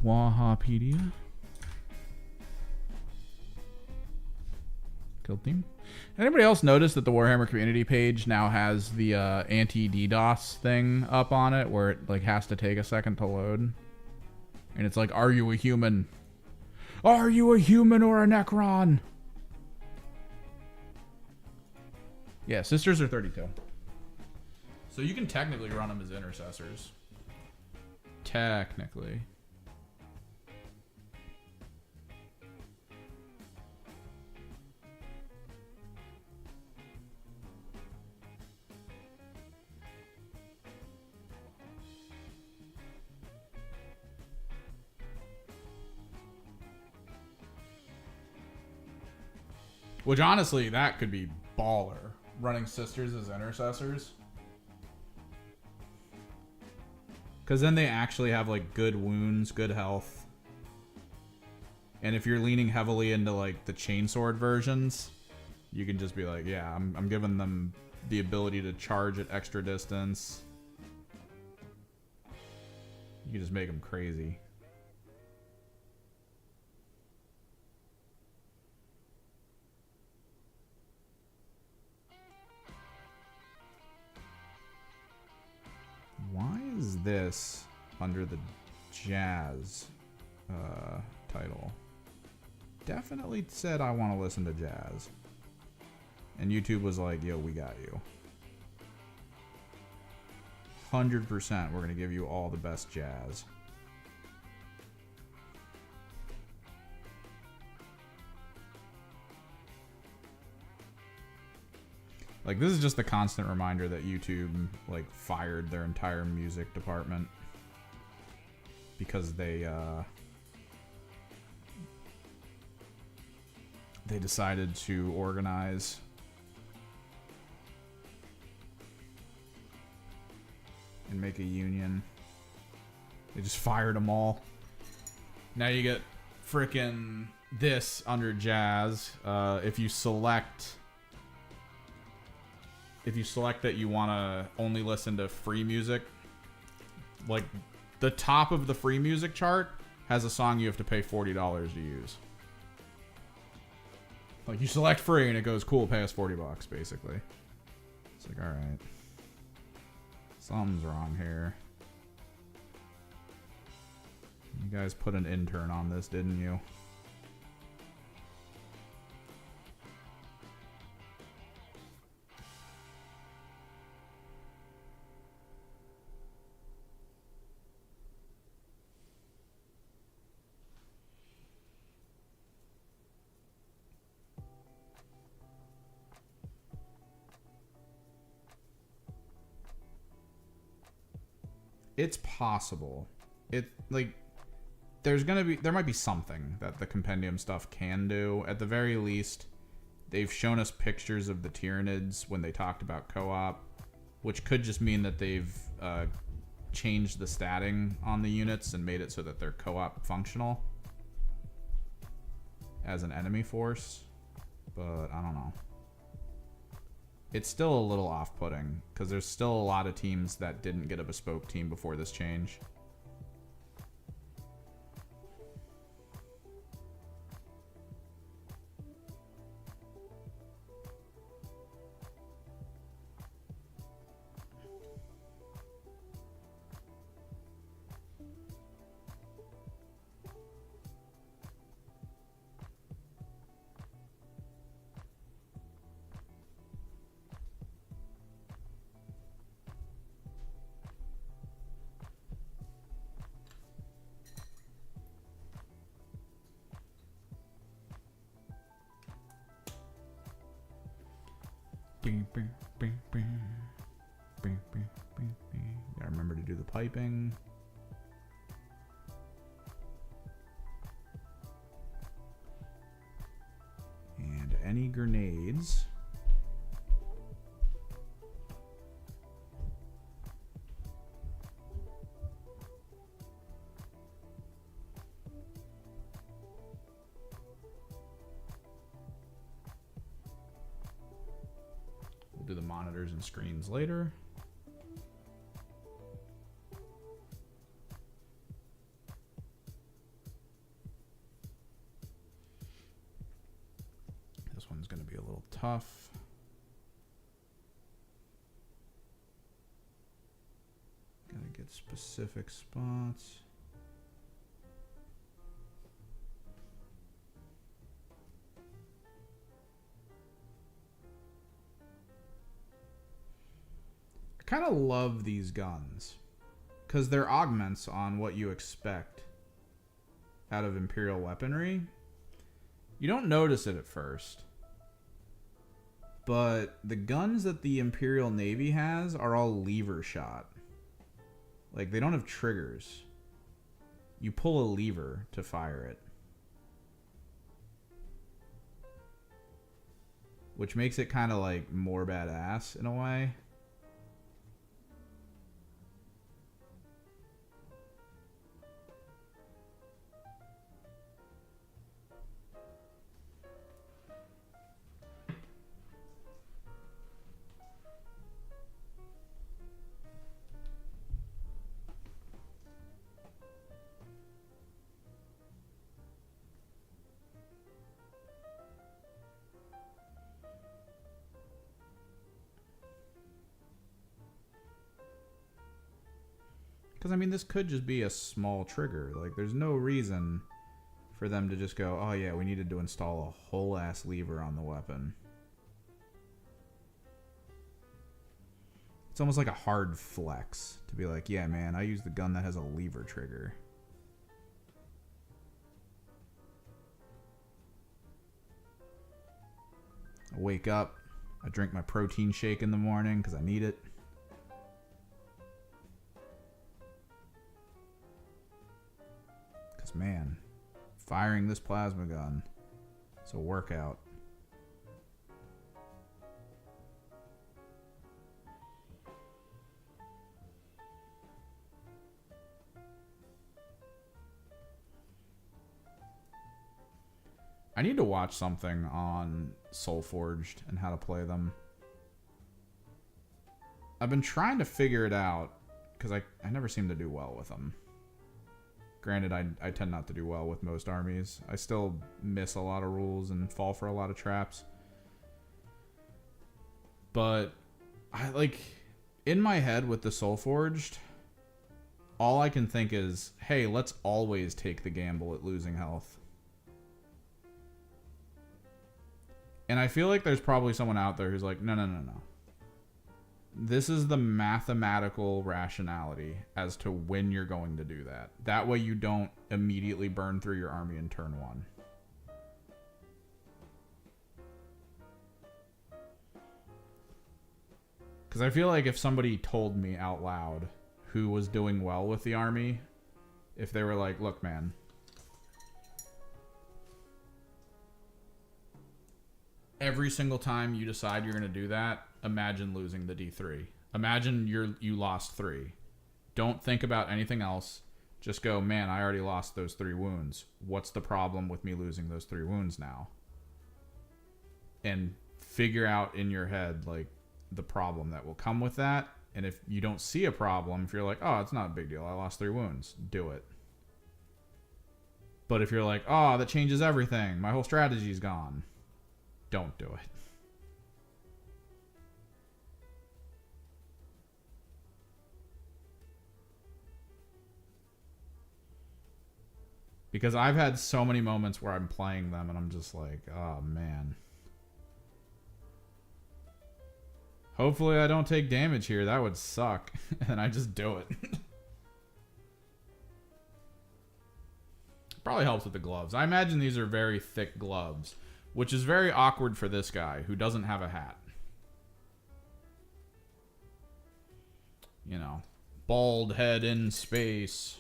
Wahapedia. Kill team. Anybody else notice that the Warhammer community page now has the anti-DDoS thing up on it, where it like has to take a second to load? And it's like, are you a human? Are you a human or a Necron? Yeah, sisters are 32. So you can technically run them as intercessors. Technically. Which, honestly, that could be baller. Running sisters as intercessors. Because then they actually have, like, good wounds, good health. And if you're leaning heavily into, like, the chainsword versions, you can just be like, yeah, I'm giving them the ability to charge at extra distance. You can just make them crazy. Why is this under the jazz title? Definitely said I want to listen to jazz. And YouTube was like, yo, we got you. 100% we're going to give you all the best jazz. Like, this is just the constant reminder that YouTube, like, fired their entire music department. Because they decided to organize. And make a union. They just fired them all. Now you get frickin' this under jazz. If you select that you want to only listen to free music, like the top of the free music chart has a song you have to pay $40 to use. Like, you select free and it goes, cool, pay us $40 basically. It's like, all right. Something's wrong here. You guys put an intern on this, didn't you? It's possible. It, like, there might be something that the compendium stuff can do. At the very least, they've shown us pictures of the Tyranids when they talked about co-op, which could just mean that they've changed the statting on the units and made it so that they're co-op functional as an enemy force. But I don't know. It's still a little off-putting, because there's still a lot of teams that didn't get a bespoke team before this change. Gotta remember to do the piping. And any grenades. We'll do the monitors and screens later. This one's going to be a little tough. Gotta get specific spots. I kind of love these guns because they're augments on what you expect out of Imperial weaponry. You don't notice it at first, but the guns that the Imperial Navy has are all lever shot. Like, they don't have triggers. You pull a lever to fire it, which makes it kind of like more badass in a way. Because, I mean, this could just be a small trigger. Like, there's no reason for them to just go, oh, yeah, we needed to install a whole-ass lever on the weapon. It's almost like a hard flex to be like, yeah, man, I use the gun that has a lever trigger. I wake up, I drink my protein shake in the morning because I need it. Because, man, firing this plasma gun, it's a workout. I need to watch something on Soulforged and how to play them. I've been trying to figure it out because I never seem to do well with them. Granted, I tend not to do well with most armies. I still miss a lot of rules and fall for a lot of traps. But I like in my head with the Soulforged, all I can think is, hey, let's always take the gamble at losing health. And I feel like there's probably someone out there who's like, no. This is the mathematical rationality as to when you're going to do that. That way you don't immediately burn through your army in turn 1. Because I feel like if somebody told me out loud who was doing well with the army, if they were like, look, man, every single time you decide you're going to do that, imagine losing the D3. Imagine you lost 3. Don't think about anything else. Just go, man, I already lost those 3 wounds. What's the problem with me losing those 3 wounds now? And figure out in your head, like, the problem that will come with that. And if you don't see a problem, if you're like, oh, it's not a big deal, I lost 3 wounds, do it. But if you're like, oh, that changes everything, my whole strategy's gone, don't do it. Because I've had so many moments where I'm playing them and I'm just like, oh man. Hopefully I don't take damage here. That would suck. And I just do it. Probably helps with the gloves. I imagine these are very thick gloves, which is very awkward for this guy who doesn't have a hat. You know, bald head in space.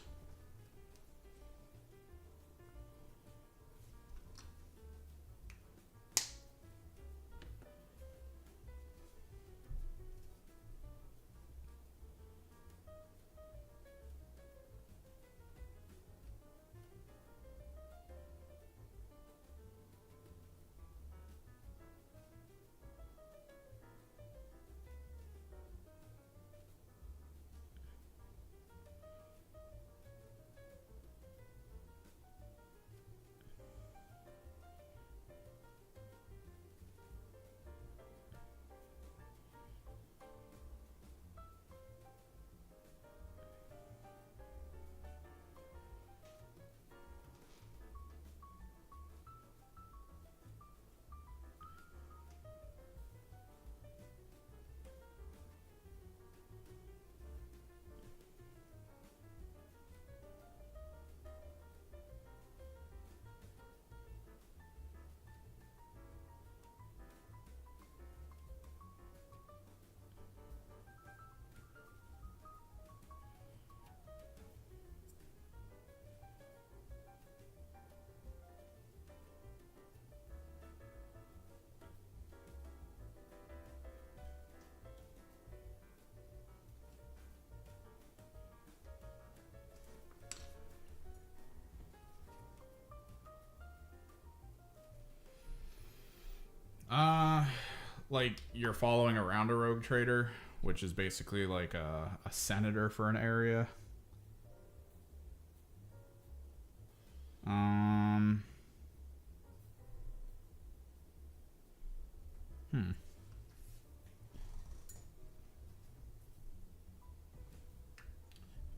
Like you're following around a rogue trader, which is basically like a senator for an area.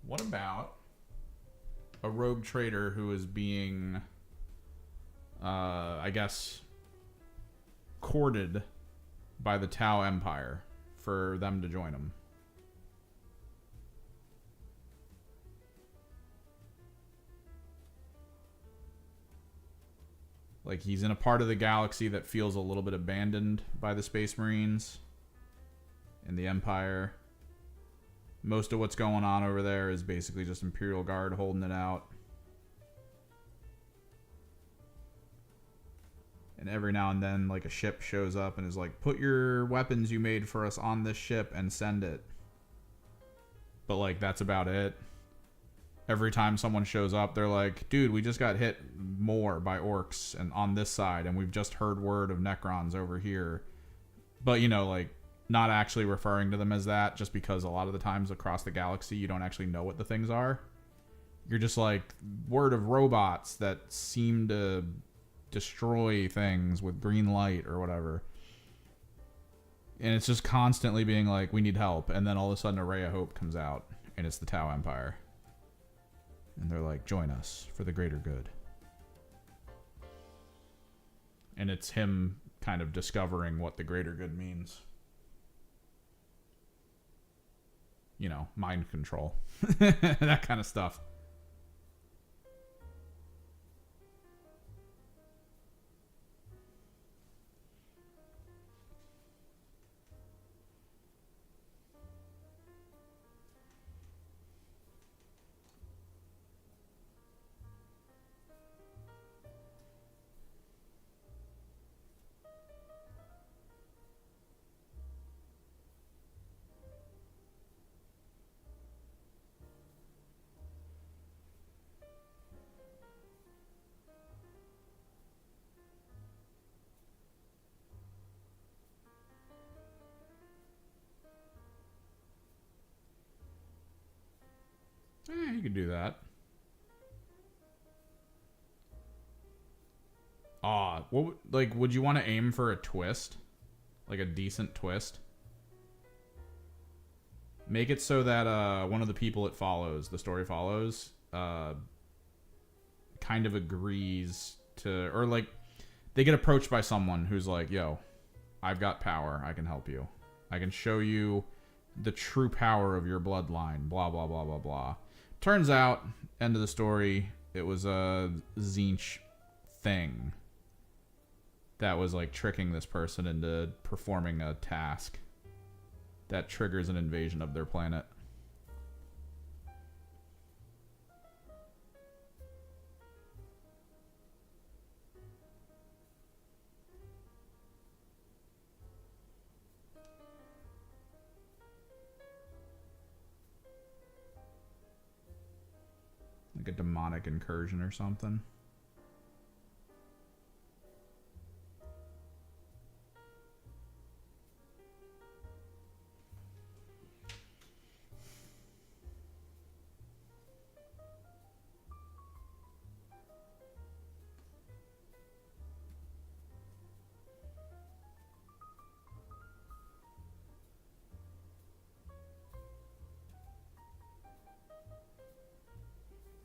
What about a rogue trader who is being, I guess, courted by the Tau Empire for them to join him? Like, he's in a part of the galaxy that feels a little bit abandoned by the Space Marines and the Empire. Most of what's going on over there is basically just Imperial Guard holding it out. And every now and then, like, a ship shows up and is like, put your weapons you made for us on this ship and send it. But, like, that's about it. Every time someone shows up, they're like, dude, we just got hit more by orcs and on this side, and we've just heard word of Necrons over here. But, you know, like, not actually referring to them as that, just because a lot of the times across the galaxy, you don't actually know what the things are. You're just like, word of robots that seem to destroy things with green light or whatever. And it's just constantly being like, we need help. And then all of a sudden a ray of hope comes out, and it's the Tau Empire. And they're like, join us for the greater good. And it's him kind of discovering what the greater good means. You know, mind control. That kind of stuff. You could do that. Would you want to aim for a twist? Like a decent twist? Make it so that one of the people it follows, the story follows, kind of agrees to, or like, they get approached by someone who's like, yo, I've got power, I can help you. I can show you the true power of your bloodline, blah, blah, blah, blah, blah. Turns out, end of the story, it was a Tzeentch thing that was like tricking this person into performing a task that triggers an invasion of their planet. Like a demonic incursion or something.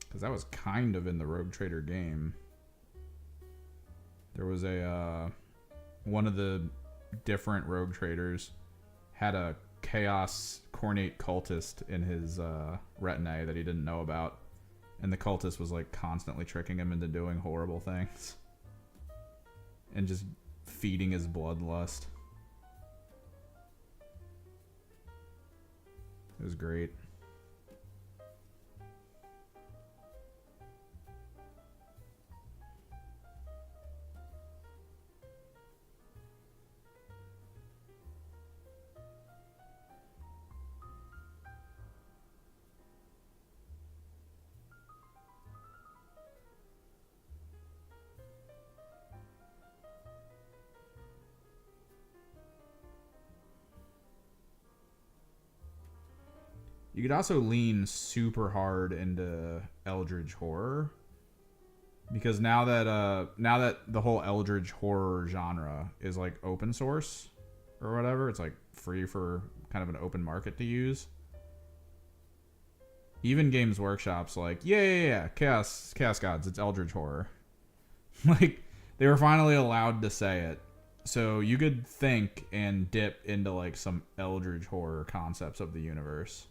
Because that was kind of in the Rogue Trader game. There was one of the different Rogue Traders had a Chaos Cornate cultist in his retinue that he didn't know about. And the cultist was like constantly tricking him into doing horrible things. And just feeding his bloodlust. It was great. You could also lean super hard into Eldritch horror, because now that the whole Eldritch horror genre is like open source or whatever, it's like free for kind of an open market to use. Even Games Workshop's like, yeah, Chaos Gods, it's Eldritch horror. Like, they were finally allowed to say it. So you could think and dip into like some Eldritch horror concepts of the universe.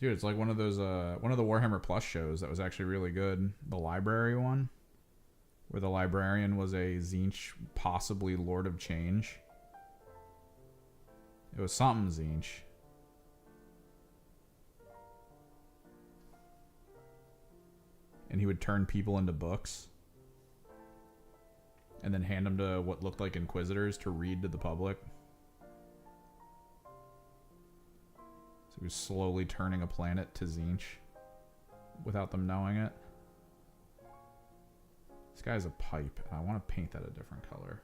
Dude, it's like one of those one of the Warhammer Plus shows that was actually really good. The library one, where the librarian was a Tzeentch, possibly Lord of Change. It was something Tzeentch. And he would turn people into books. And then hand them to what looked like Inquisitors to read to the public. So he was slowly turning a planet to Tzeentch without them knowing it. This guy's a pipe, and I want to paint that a different color.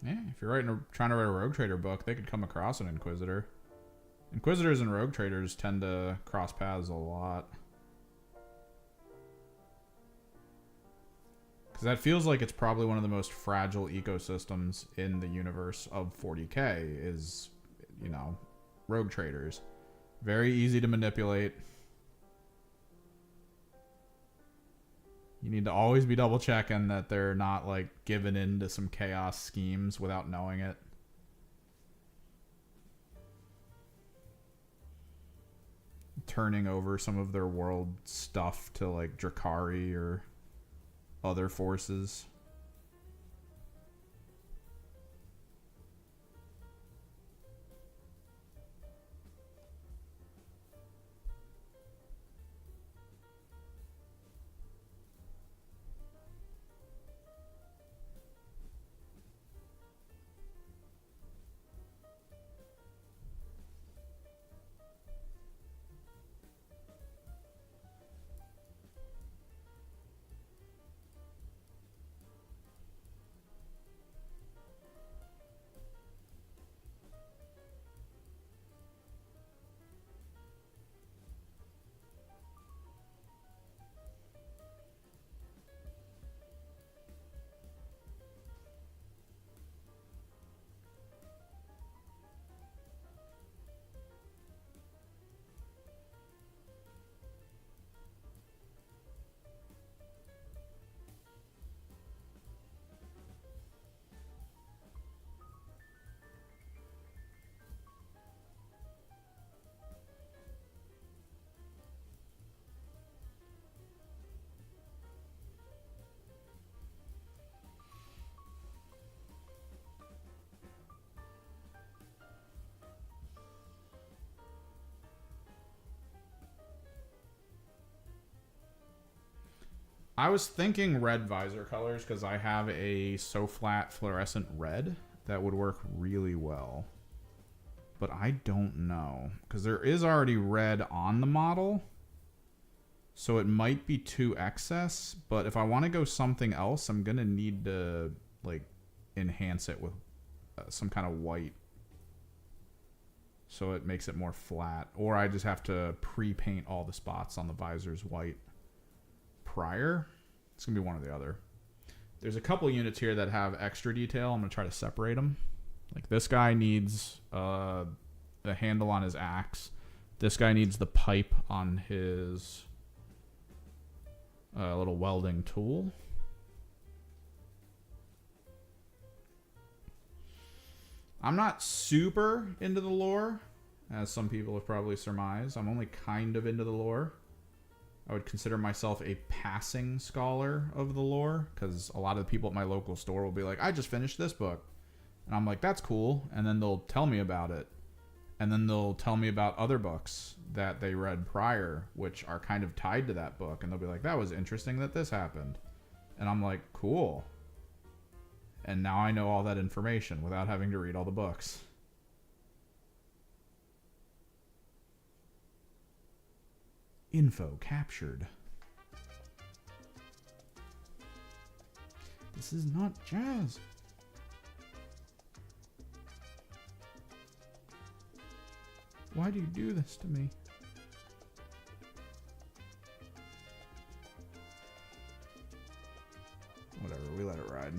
Yeah, if you're trying to write a Rogue Trader book, they could come across an Inquisitor. Inquisitors and Rogue Traders tend to cross paths a lot. Because that feels like it's probably one of the most fragile ecosystems in the universe of 40k is, you know, Rogue Traders. Very easy to manipulate. You need to always be double checking that they're not like giving in to some chaos schemes without knowing it. Turning over some of their world stuff to like Drakari or other forces. I was thinking red visor colors because I have a so flat fluorescent red that would work really well. But I don't know because there is already red on the model. So it might be too excess, but if I want to go something else, I'm going to need to like enhance it with some kind of white. So it makes it more flat. Or I just have to pre-paint all the spots on the visors white prior. It's going to be one or the other. There's a couple units here that have extra detail. I'm going to try to separate them. Like this guy needs the handle on his axe. This guy needs the pipe on his little welding tool. I'm not super into the lore, as some people have probably surmised. I'm only kind of into the lore. I would consider myself a passing scholar of the lore, because a lot of the people at my local store will be like, I just finished this book. And I'm like, that's cool. And then they'll tell me about it. And then they'll tell me about other books that they read prior, which are kind of tied to that book. And they'll be like, that was interesting that this happened. And I'm like, cool. And now I know all that information without having to read all the books. Info captured. This is not jazz. Why do you do this to me? Whatever, we let it ride.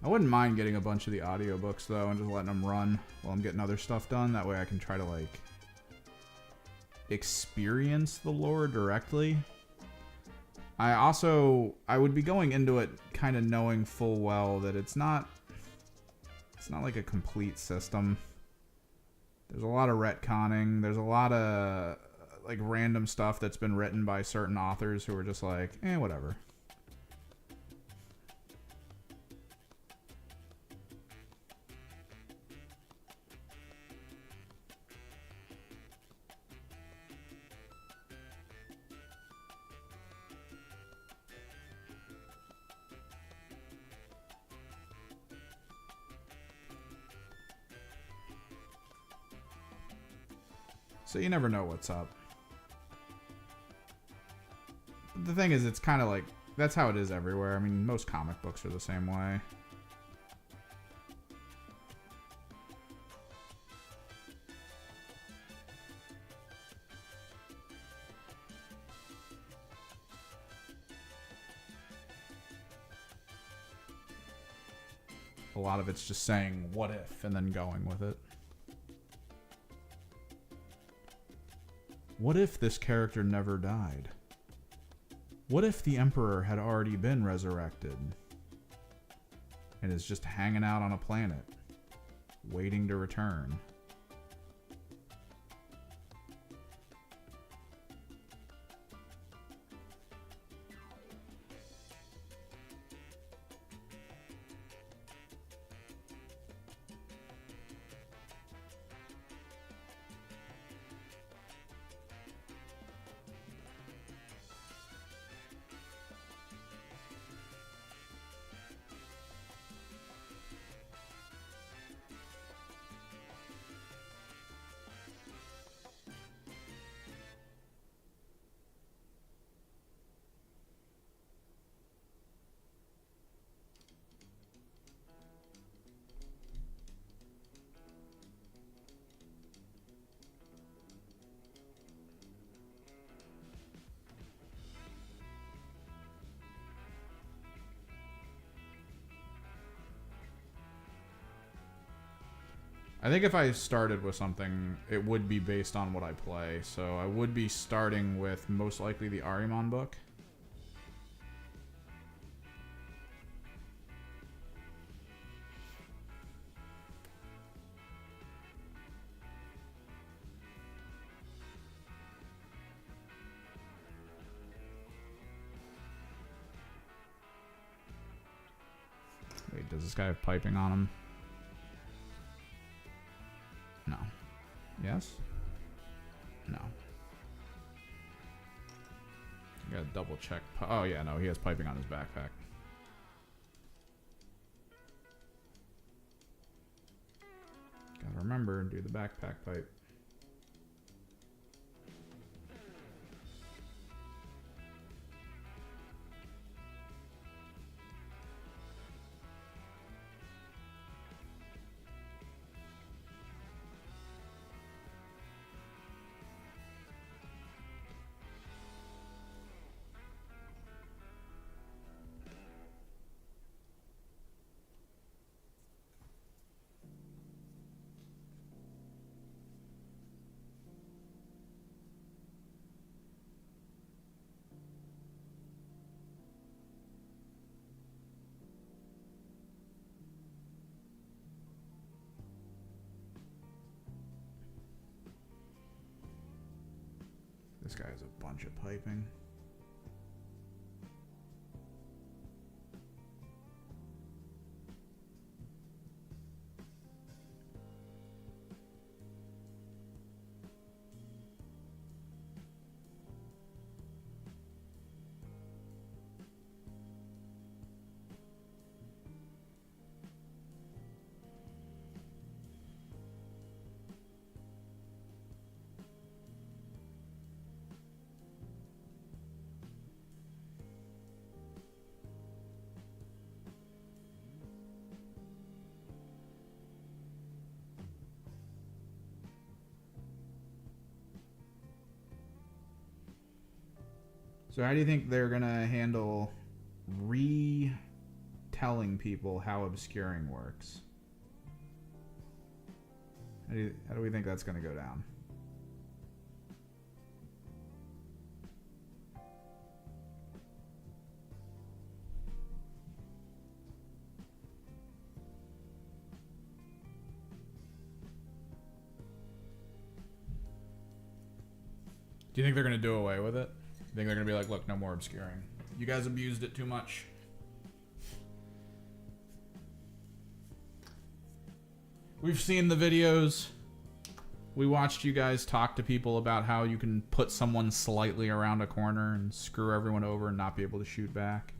I wouldn't mind getting a bunch of the audiobooks though and just letting them run while I'm getting other stuff done. That way I can try to like experience the lore directly. I would be going into it kind of knowing full well that it's not like a complete system. There's a lot of retconning. There's a lot of like random stuff that's been written by certain authors who are just like, whatever. So you never know what's up. The thing is, it's kind of like, that's how it is everywhere. I mean, most comic books are the same way. A lot of it's just saying, what if, and then going with it. What if this character never died? What if the Emperor had already been resurrected and is just hanging out on a planet, waiting to return? I think if I started with something, it would be based on what I play. So I would be starting with most likely the Ahriman book. Wait, does this guy have piping on him? No. Yes? No. You gotta double check. Oh, yeah, no, he has piping on his backpack. Gotta remember, do the backpack pipe. This guy has a bunch of piping. So how do you think they're going to handle retelling people how obscuring works? How do we think that's going to go down? Do you think they're going to do away with it? I think they're going to be like, look, no more obscuring. You guys abused it too much. We've seen the videos. We watched you guys talk to people about how you can put someone slightly around a corner and screw everyone over and not be able to shoot back.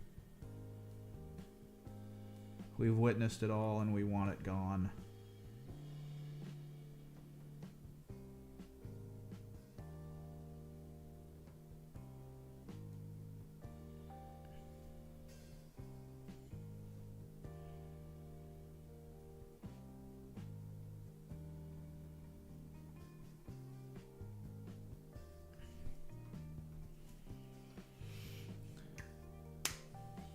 We've witnessed it all and we want it gone.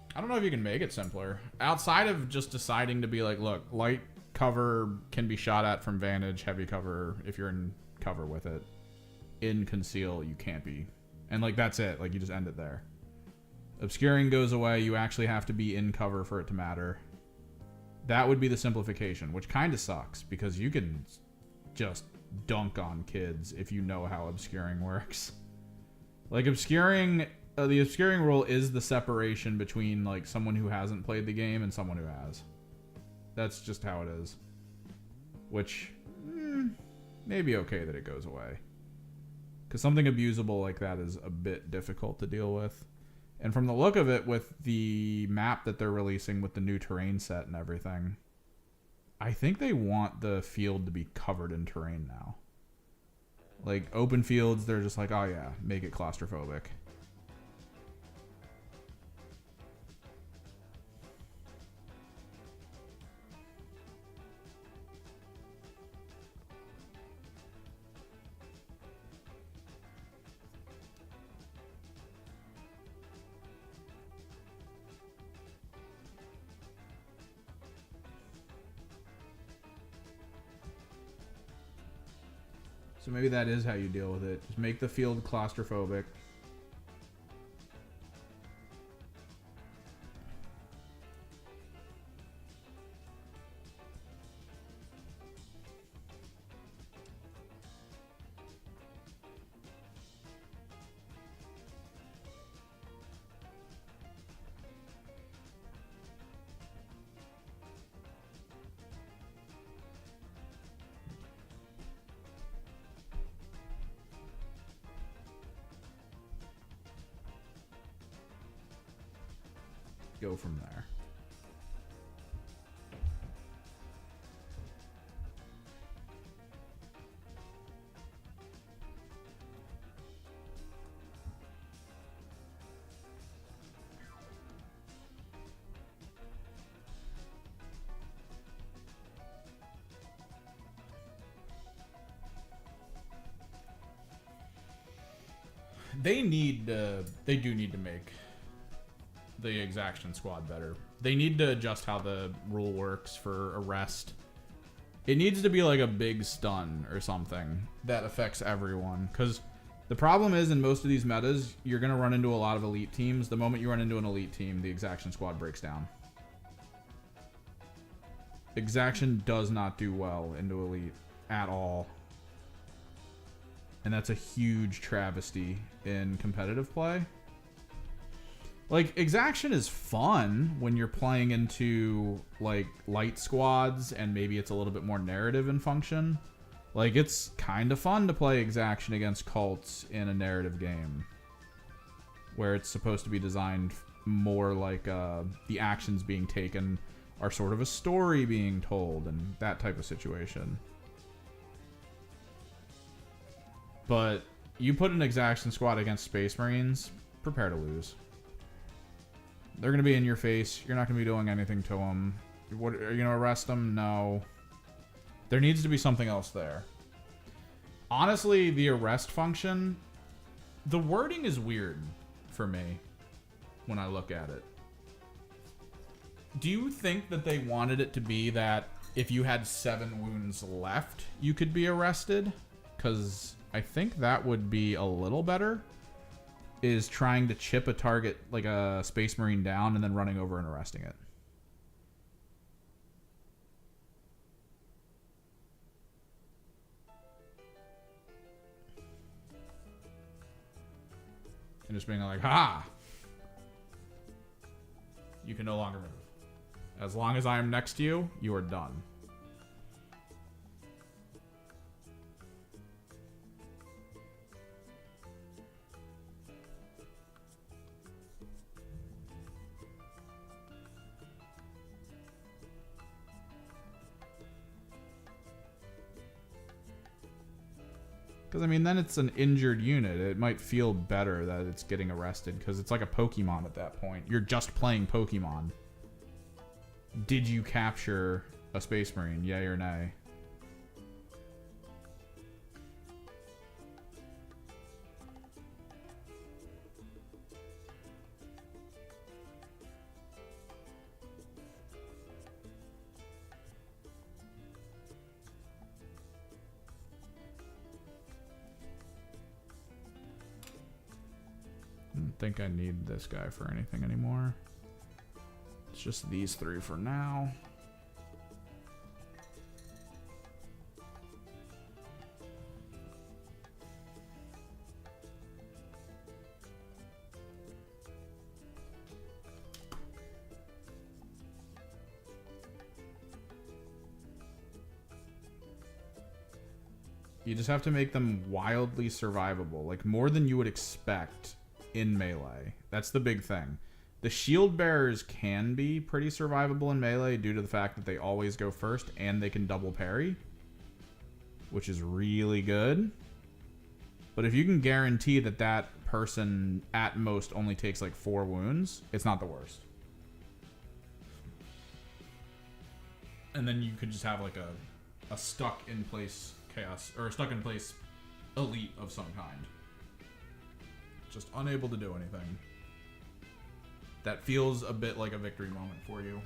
I don't know if you can make it simpler. Outside of just deciding to be like, look, light cover can be shot at from vantage, heavy cover, if you're in cover with it. In conceal, you can't be. And like, that's it. Like, you just end it there. Obscuring goes away. You actually have to be in cover for it to matter. That would be the simplification, which kind of sucks because you can just dunk on kids if you know how obscuring works. Like, obscuring... the obscuring rule is the separation between like someone who hasn't played the game and someone who has. That's just how it is. Which, may be okay that it goes away. Because something abusable like that is a bit difficult to deal with. And from the look of it, with the map that they're releasing with the new terrain set and everything, I think they want the field to be covered in terrain now. Like, open fields, they're just like, oh yeah, make it claustrophobic. So maybe that is how you deal with it. Just make the field claustrophobic. Go from there. They do need to make the exaction squad better. They need to adjust how the rule works for arrest. It needs to be like a big stun or something that affects everyone. Because the problem is, in most of these metas, you're going to run into a lot of elite teams. The moment you run into an elite team, the exaction squad breaks down. Exaction does not do well into elite at all. And that's a huge travesty in competitive play. Like, exaction is fun when you're playing into, like, light squads and maybe it's a little bit more narrative in function. Like, it's kind of fun to play exaction against cults in a narrative game where it's supposed to be designed more like the actions being taken are sort of a story being told and that type of situation. But you put an exaction squad against Space Marines, prepare to lose. They're going to be in your face. You're not going to be doing anything to them. What, are you going to arrest them? No. There needs to be something else there. Honestly, the arrest function, the wording is weird for me when I look at it. Do you think that they wanted it to be that if you had 7 wounds left, you could be arrested? Because I think that would be a little better. Is trying to chip a target like a Space Marine down and then running over and arresting it. And just being like, ha! You can no longer move. As long as I am next to you, you are done. Because, I mean, then it's an injured unit. It might feel better that it's getting arrested because it's like a Pokemon at that point. You're just playing Pokemon. Did you capture a Space Marine? Yay or nay? I don't think I need this guy for anything anymore. It's just these 3 for now. You just have to make them wildly survivable, like more than you would expect in melee. That's the big thing. The shield bearers can be pretty survivable in melee due to the fact that they always go first and they can double parry, which is really good. But if you can guarantee that that person at most only takes like 4 wounds, it's not the worst. And then you could just have like a stuck in place chaos, or a stuck in place elite of some kind. Just unable to do anything. That feels a bit like a victory moment for you.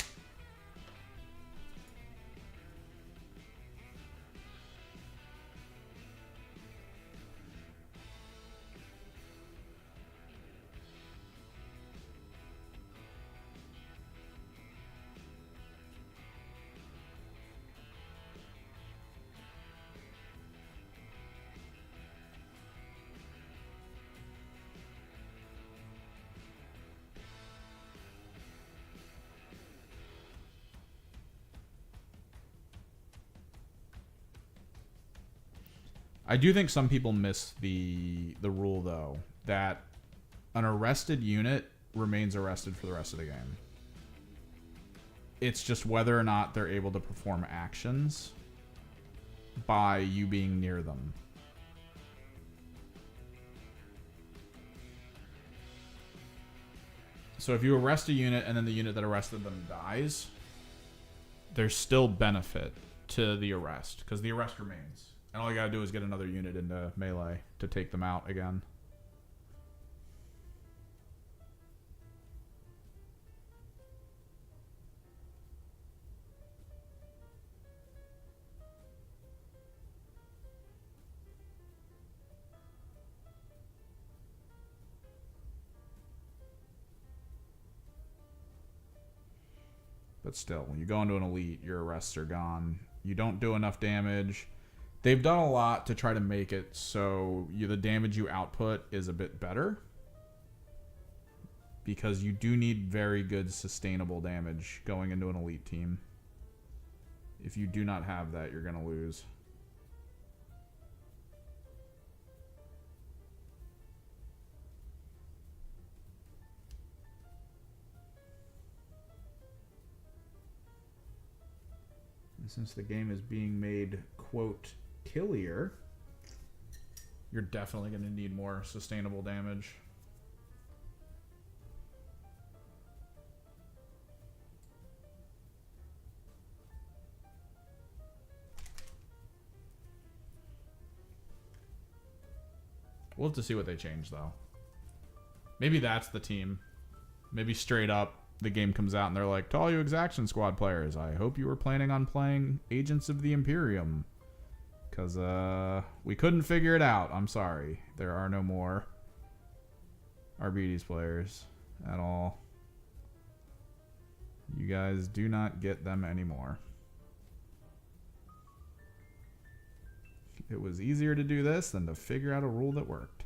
I do think some people miss the rule, though, that an arrested unit remains arrested for the rest of the game. It's just whether or not they're able to perform actions by you being near them. So if you arrest a unit and then the unit that arrested them dies, there's still benefit to the arrest, because the arrest remains. And all you gotta do is get another unit into melee to take them out again. But still, when you go into an elite, your arrests are gone. You don't do enough damage. They've done a lot to try to make it so the damage you output is a bit better. Because you do need very good sustainable damage going into an elite team. If you do not have that, you're going to lose. And since the game is being made, quote, killier, you're definitely going to need more sustainable damage. We'll have to see what they change, though. Maybe that's the team. Maybe straight up, the game comes out and they're like, to all you Exaction Squad players, I hope you were planning on playing Agents of the Imperium. Because, we couldn't figure it out. I'm sorry. There are no more Arbites players at all. You guys do not get them anymore. It was easier to do this than to figure out a rule that worked.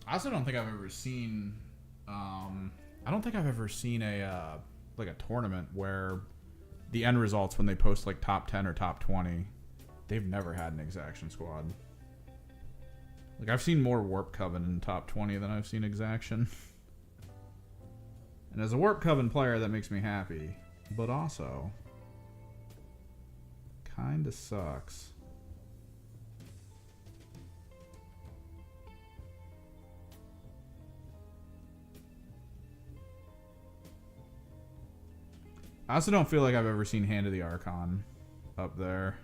I also don't think I've ever seen, I don't think I've ever seen a, like a tournament where the end results when they post like top 10 or top 20, they've never had an Exaction Squad. Like I've seen more Warp Coven in top 20 than I've seen Exaction. And as a Warp Coven player, that makes me happy, but also kinda sucks. I also don't feel like I've ever seen Hand of the Archon up there.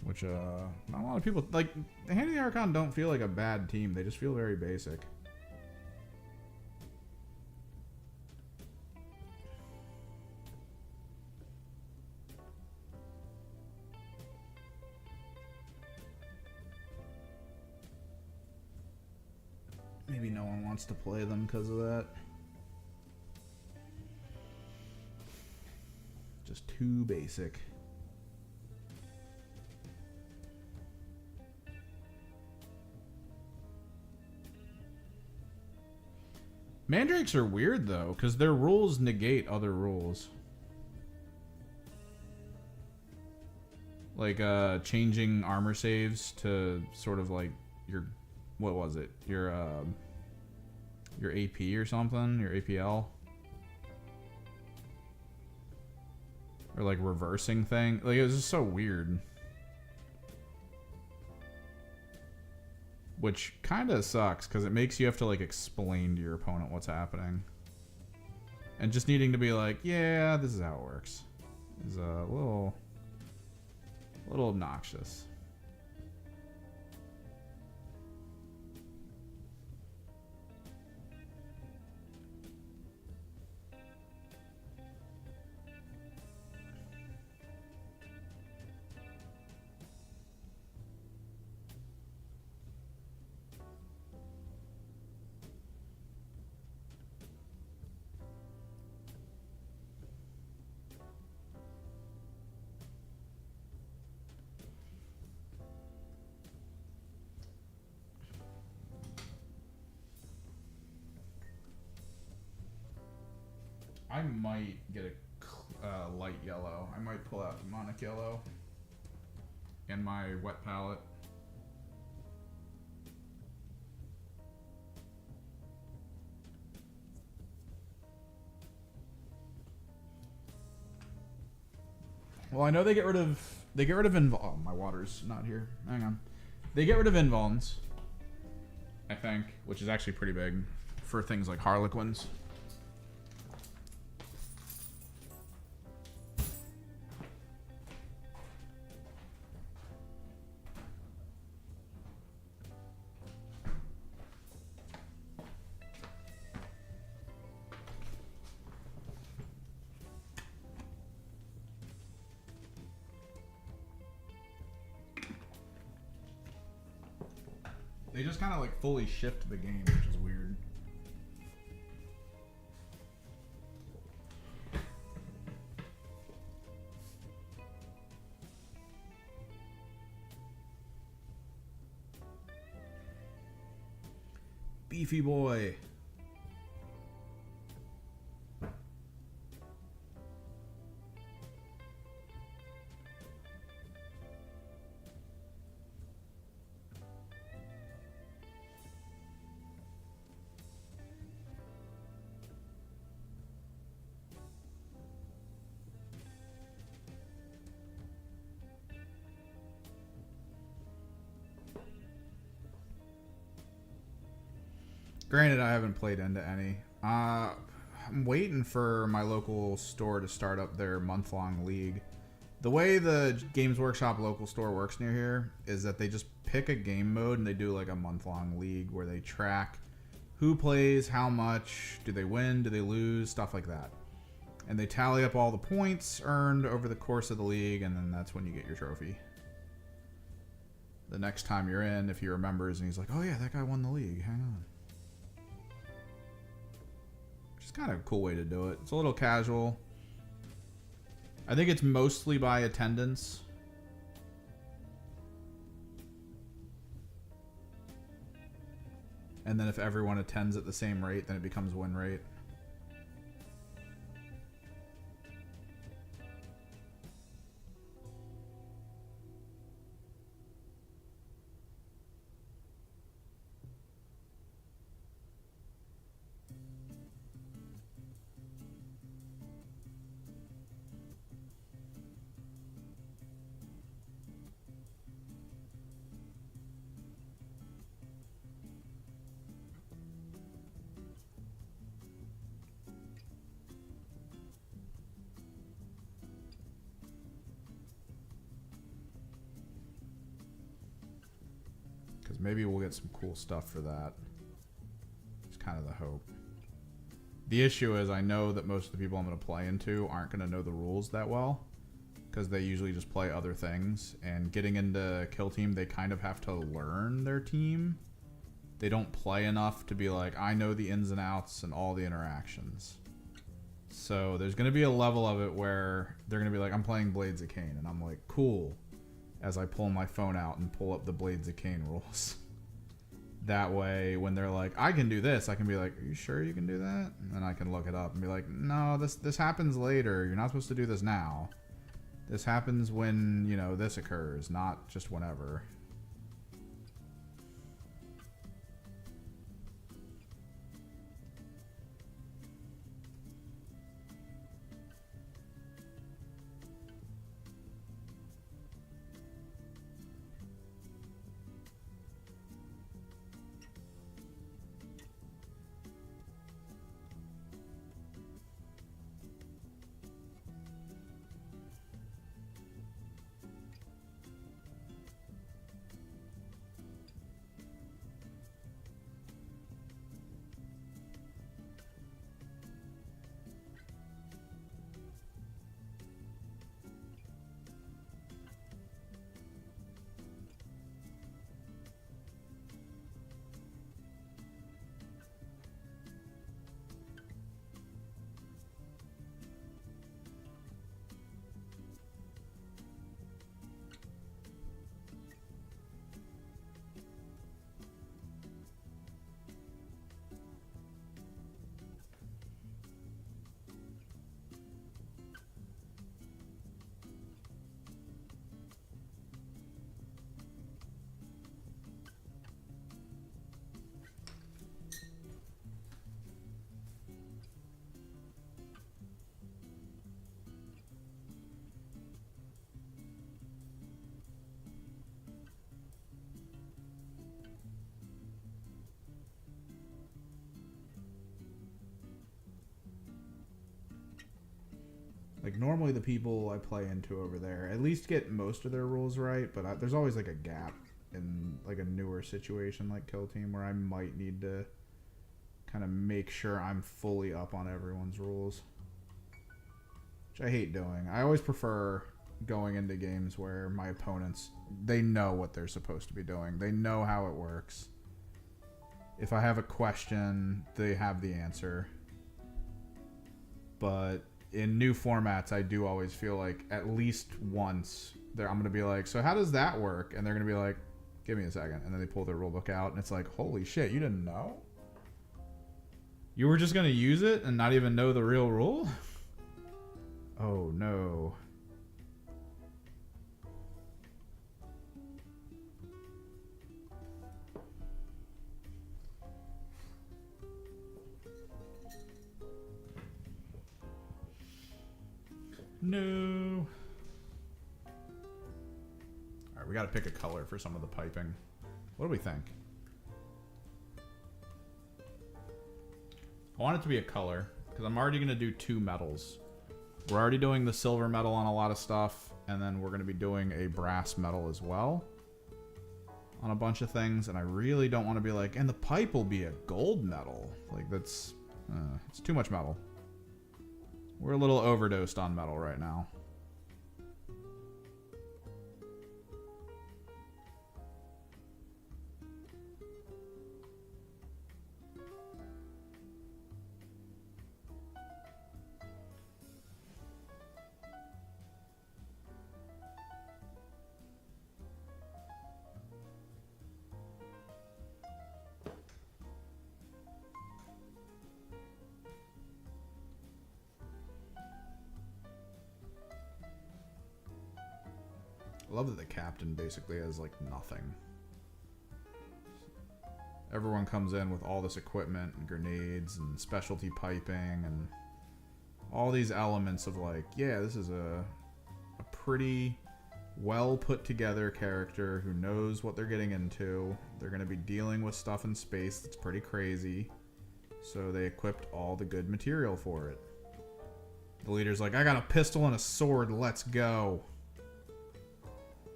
Which, not a lot of people... Like, the Hand of the Archon don't feel like a bad team. They just feel very basic. Maybe no one wants to play them because of that. Just too basic. Mandrakes are weird though, because their rules negate other rules. Like changing armor saves to sort of like your, what was it? Your AP or something, your APL. Or like reversing thing. Like it was just so weird. Which kind of sucks because it makes you have to like explain to your opponent what's happening. And just needing to be like, yeah, this is how it works. Is a little obnoxious. I might get a light yellow. I might pull out demonic yellow and my wet palette. Well, I know they get rid of oh, my water's not here. Hang on. They get rid of invulns, I think, which is actually pretty big for things like Harlequins. They just kind of like fully shift the game, which is weird. Beefy boy. Granted, I haven't played into any. I'm waiting for my local store to start up their month-long league. The way the Games Workshop local store works near here is that they just pick a game mode and they do like a month-long league where they track who plays, how much, do they win, do they lose, stuff like that. And they tally up all the points earned over the course of the league, and then that's when you get your trophy. The next time you're in, if he remembers and he's like, oh yeah, that guy won the league, hang on. It's kind of a cool way to do it. It's a little casual. I think it's mostly by attendance. And then if everyone attends at the same rate, then it becomes win rate. Maybe we'll get some cool stuff for that. It's kind of the hope. The issue is I know that most of the people I'm going to play into aren't going to know the rules that well because they usually just play other things. And getting into Kill Team, they kind of have to learn their team. They don't play enough to be like, I know the ins and outs and all the interactions. So there's going to be a level of it where they're going to be like, I'm playing Blades of Cain. And I'm like, cool. As I pull my phone out and pull up the Blades of Cain rules. That way, when they're like, I can do this, I can be like, are you sure you can do that? And then I can look it up and be like, no, this happens later. You're not supposed to do this now. This happens when, you know, this occurs, not just whenever. Like, normally the people I play into over there at least get most of their rules right, but there's always, like, a gap in, like, a newer situation like Kill Team where I might need to kind of make sure I'm fully up on everyone's rules. Which I hate doing. I always prefer going into games where my opponents, they know what they're supposed to be doing. They know how it works. If I have a question, they have the answer. But in new formats, I do always feel like at least once I'm going to be like, so how does that work? And they're going to be like, give me a second. And then they pull their rulebook out and it's like, holy shit, you didn't know? You were just going to use it and not even know the real rule? Oh no. No. Alright, we gotta pick a color for some of the piping. What do we think? I want it to be a color, because I'm already gonna do 2 metals. We're already doing the silver metal on a lot of stuff, and then we're gonna be doing a brass metal as well on a bunch of things, and I really don't want to be like, and the pipe will be a gold metal. Like, that's... it's too much metal. We're a little overdosed on metal right now. I love that the captain basically has, like, nothing. Everyone comes in with all this equipment and grenades and specialty piping and all these elements of, like, yeah, this is a pretty well put together character who knows what they're getting into. They're going to be dealing with stuff in space that's pretty crazy. So they equipped all the good material for it. The leader's like, I got a pistol and a sword, let's go.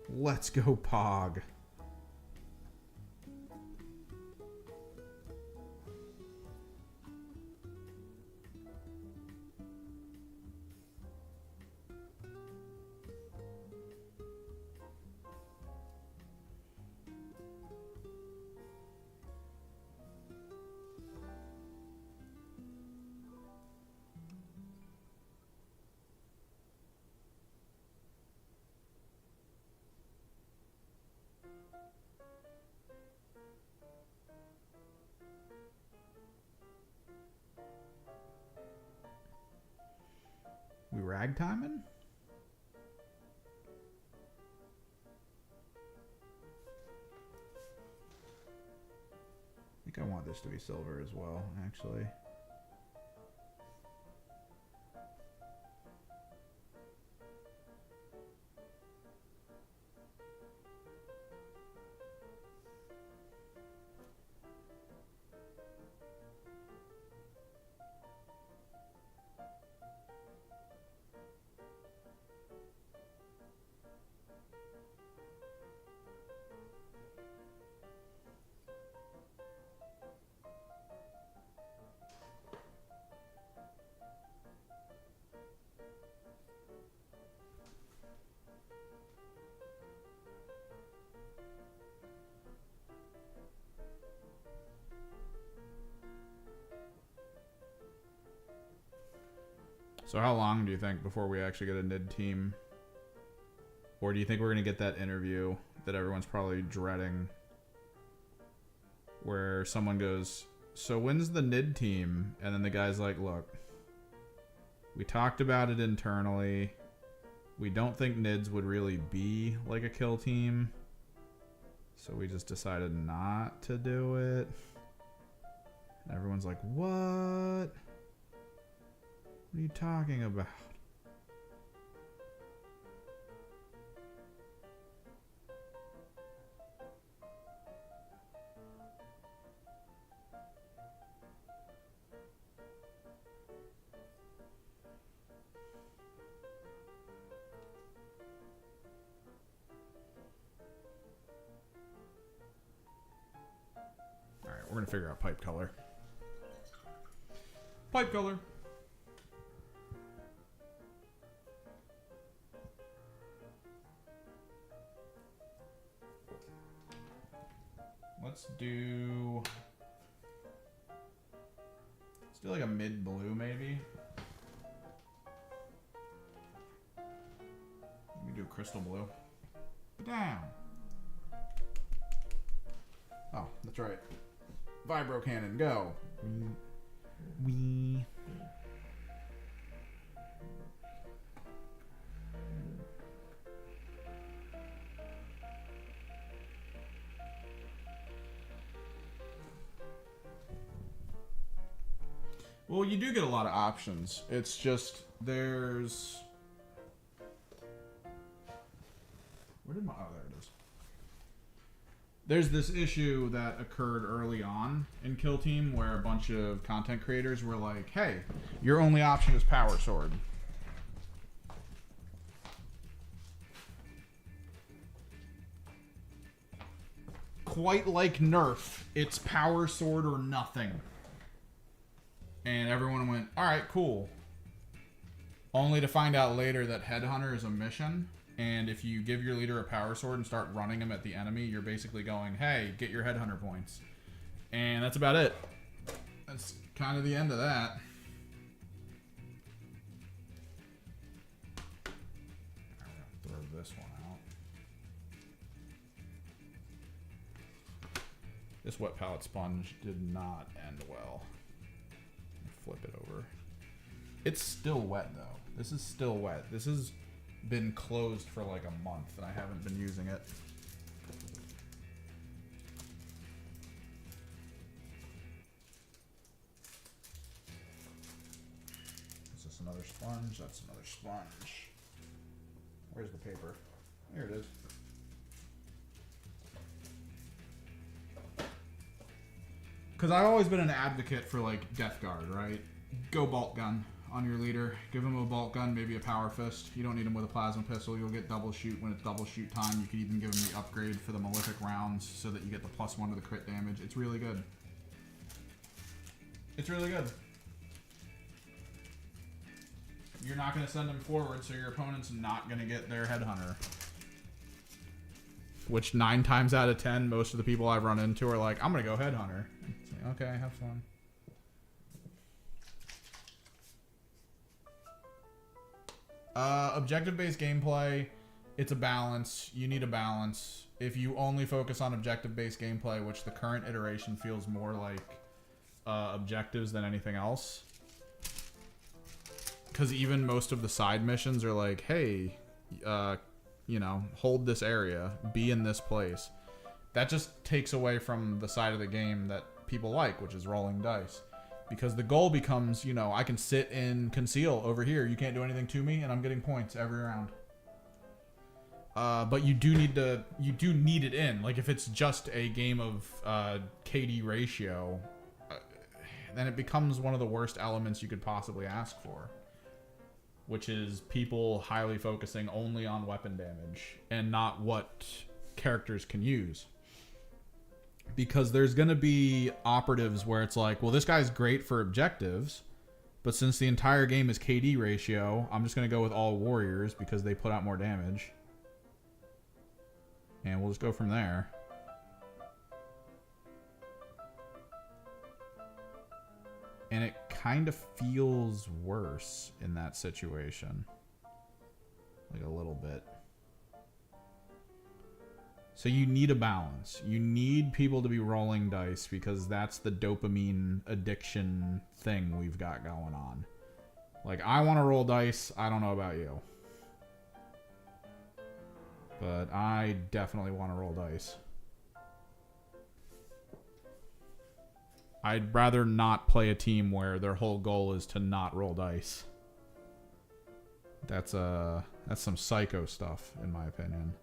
Let's go, Pog. We ragtiming? I think I want this to be silver as well, actually. So how long do you think before we actually get a Nid team? Or do you think we're going to get that interview that everyone's probably dreading? Where someone goes, so when's the Nid team? And then the guy's like, look, we talked about it internally. We don't think Nids would really be like a kill team. So we just decided not to do it. And everyone's like, what? What are you talking about? we're gonna figure out pipe color. Pipe color. Let's do like a mid blue maybe. Let me do crystal blue. Down. Oh, that's right. Vibro cannon, go. Wee. Well, you do get a lot of options. It's just there's. Where did my. Oh, there it is. There's this issue that occurred early on in Kill Team where a bunch of content creators were like, hey, your only option is Power Sword. Quite like Nerf, it's Power Sword or nothing. And everyone went, alright, cool. Only to find out later that Headhunter is a mission. And if you give your leader a power sword and start running him at the enemy, you're basically going, hey, get your Headhunter points. And that's about it. That's kind of the end of that. I'm going to throw this one out. This wet palette sponge did not end well. Flip it over. It's still wet though. This is still wet. This has been closed for like a month and I haven't been using it. Is this another sponge? That's another sponge. Where's the paper? There it is. Because I've always been an advocate for, like, Death Guard, right? Go bolt gun on your leader. Give him a bolt gun, maybe a power fist. You don't need him with a plasma pistol. You'll get double shoot when it's double shoot time. You can even give him the upgrade for the malefic rounds so that you get the +1 to the crit damage. It's really good. It's really good. You're not going to send him forward, so your opponent's not going to get their Headhunter. Which 9 times out of 10, most of the people I've run into are like, I'm going to go Headhunter. Okay, have fun. Objective-based gameplay, it's a balance. You need a balance. If you only focus on objective-based gameplay, which the current iteration feels more like objectives than anything else. Because even most of the side missions are like, hey, you know, hold this area, be in this place. That just takes away from the side of the game that people like, which is rolling dice. Because the goal becomes, you know, I can sit and conceal over here. You can't do anything to me, and I'm getting points every round. But you do need it in. Like, if it's just a game of KD ratio, then it becomes one of the worst elements you could possibly ask for. Which is people highly focusing only on weapon damage and not what characters can use. Because there's going to be operatives where it's like, well, this guy's great for objectives, but since the entire game is KD ratio, I'm just going to go with all warriors because they put out more damage. And we'll just go from there. And it kind of feels worse in that situation. Like a little bit. So you need a balance. You need people to be rolling dice because that's the dopamine addiction thing we've got going on. Like, I want to roll dice. I don't know about you. But I definitely want to roll dice. I'd rather not play a team where their whole goal is to not roll dice. That's some psycho stuff, in my opinion.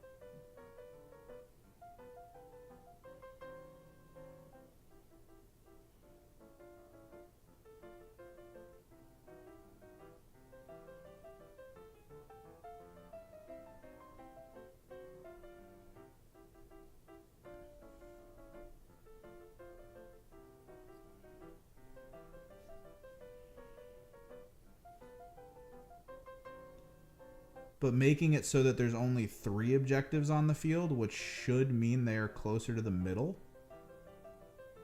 but making it so that there's only 3 objectives on the field, which should mean they are closer to the middle,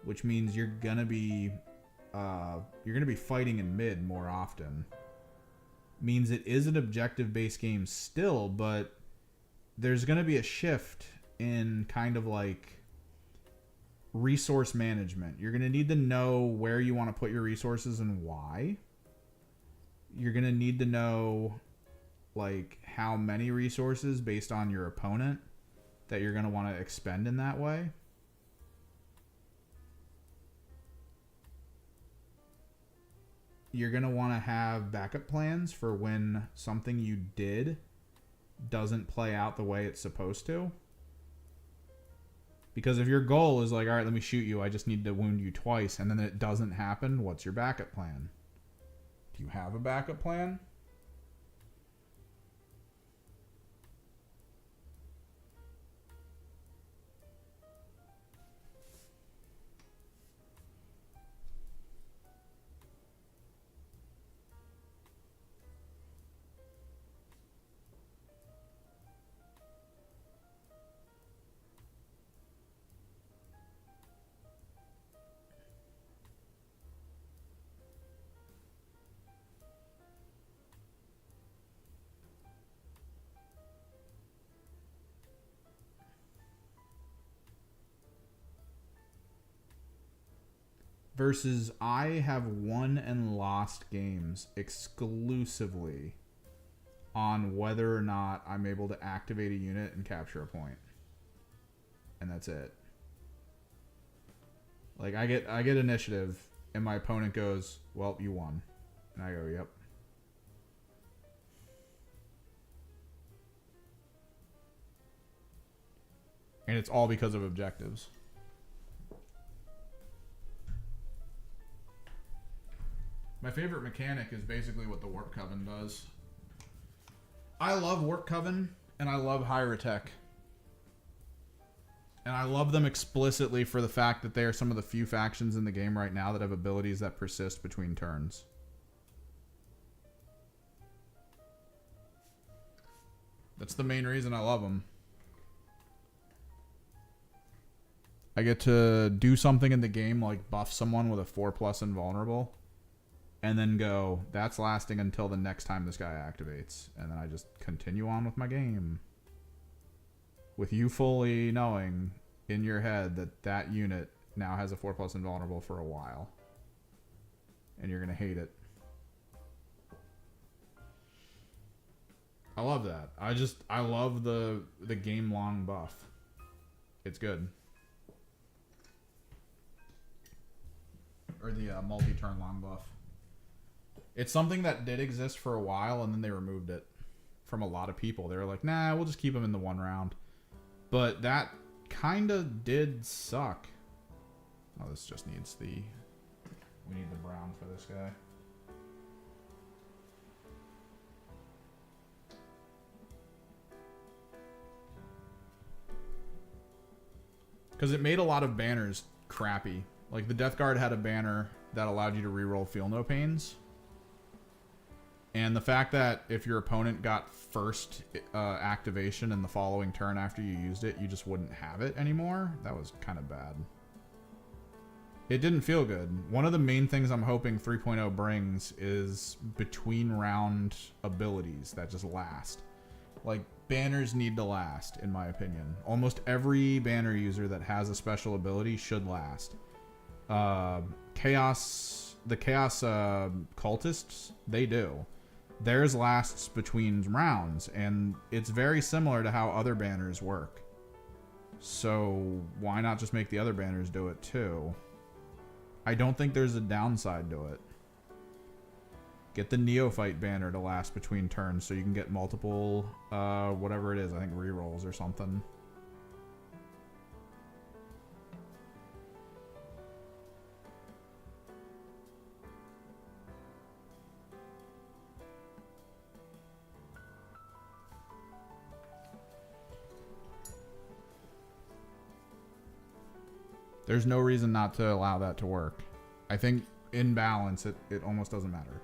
which means you're gonna be fighting in mid more often. Means it is an objective-based game still, but there's gonna be a shift in kind of like resource management. You're gonna need to know where you want to put your resources and why. You're gonna need to know like how many resources based on your opponent that you're gonna want to expend in that way. You're going to want to have backup plans for when something you did doesn't play out the way it's supposed to. Because if your goal is like, all right, let me shoot you, I just need to wound you twice, and then it doesn't happen, what's your backup plan? Do you have a backup plan? Versus I have won and lost games exclusively on whether or not I'm able to activate a unit and capture a point. And that's it. Like I get initiative and my opponent goes, well, you won. And I go, yep. And it's all because of objectives. My favorite mechanic is basically what the Warp Coven does. I love Warp Coven, and I love Hierotek. And I love them explicitly for the fact that they are some of the few factions in the game right now that have abilities that persist between turns. That's the main reason I love them. I get to do something in the game like buff someone with a 4+ invulnerable. And then go, that's lasting until the next time this guy activates. And then I just continue on with my game. With you fully knowing in your head that that unit now has a 4+ invulnerable for a while. And you're going to hate it. I love that. I love the game long buff. It's good. Or the multi-turn long buff. It's something that did exist for a while, and then they removed it from a lot of people. They were like, nah, we'll just keep them in the one round. But that kind of did suck. Oh, this just needs the... We need the brown for this guy. Because it made a lot of banners crappy. Like, the Death Guard had a banner that allowed you to reroll Feel No Pains. And the fact that if your opponent got first activation in the following turn after you used it, you just wouldn't have it anymore, that was kind of bad. It didn't feel good. One of the main things I'm hoping 3.0 brings is between round abilities that just last. Like, banners need to last, in my opinion. Almost every banner user that has a special ability should last. The Chaos cultists, they do. Theirs lasts between rounds, and it's very similar to how other banners work. So why not just make the other banners do it too? I don't think there's a downside to it. Get the Neophyte banner to last between turns so you can get multiple, whatever it is, I think rerolls or something. There's no reason not to allow that to work. I think in balance, it almost doesn't matter.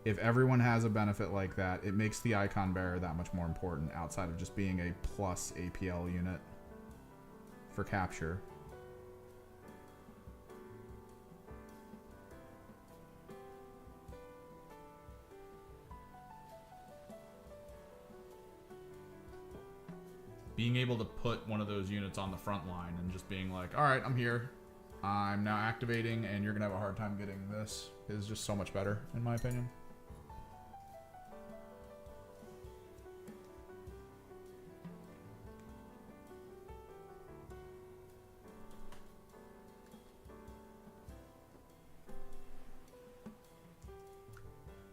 if everyone has a benefit like that, it makes the icon bearer that much more important outside of just being a plus APL unit for capture. Being able to put one of those units on the front line and just being like, all right, I'm here. I'm now activating, and you're going to have a hard time getting this is just so much better, in my opinion.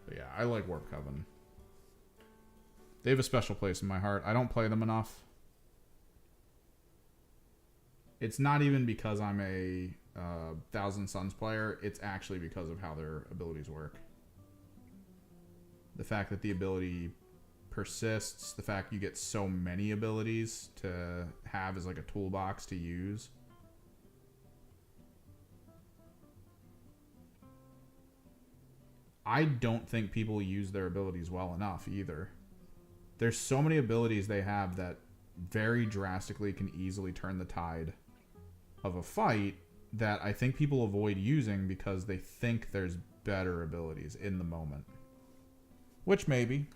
But yeah, I like Warp Coven. They have a special place in my heart. I don't play them enough. It's not even because I'm a Thousand Suns player. It's actually because of how their abilities work. The fact that the ability persists, the fact you get so many abilities to have as like a toolbox to use. I don't think people use their abilities well enough either. There's so many abilities they have that very drastically can easily turn the tide of a fight that I think people avoid using because they think there's better abilities in the moment. Which maybe.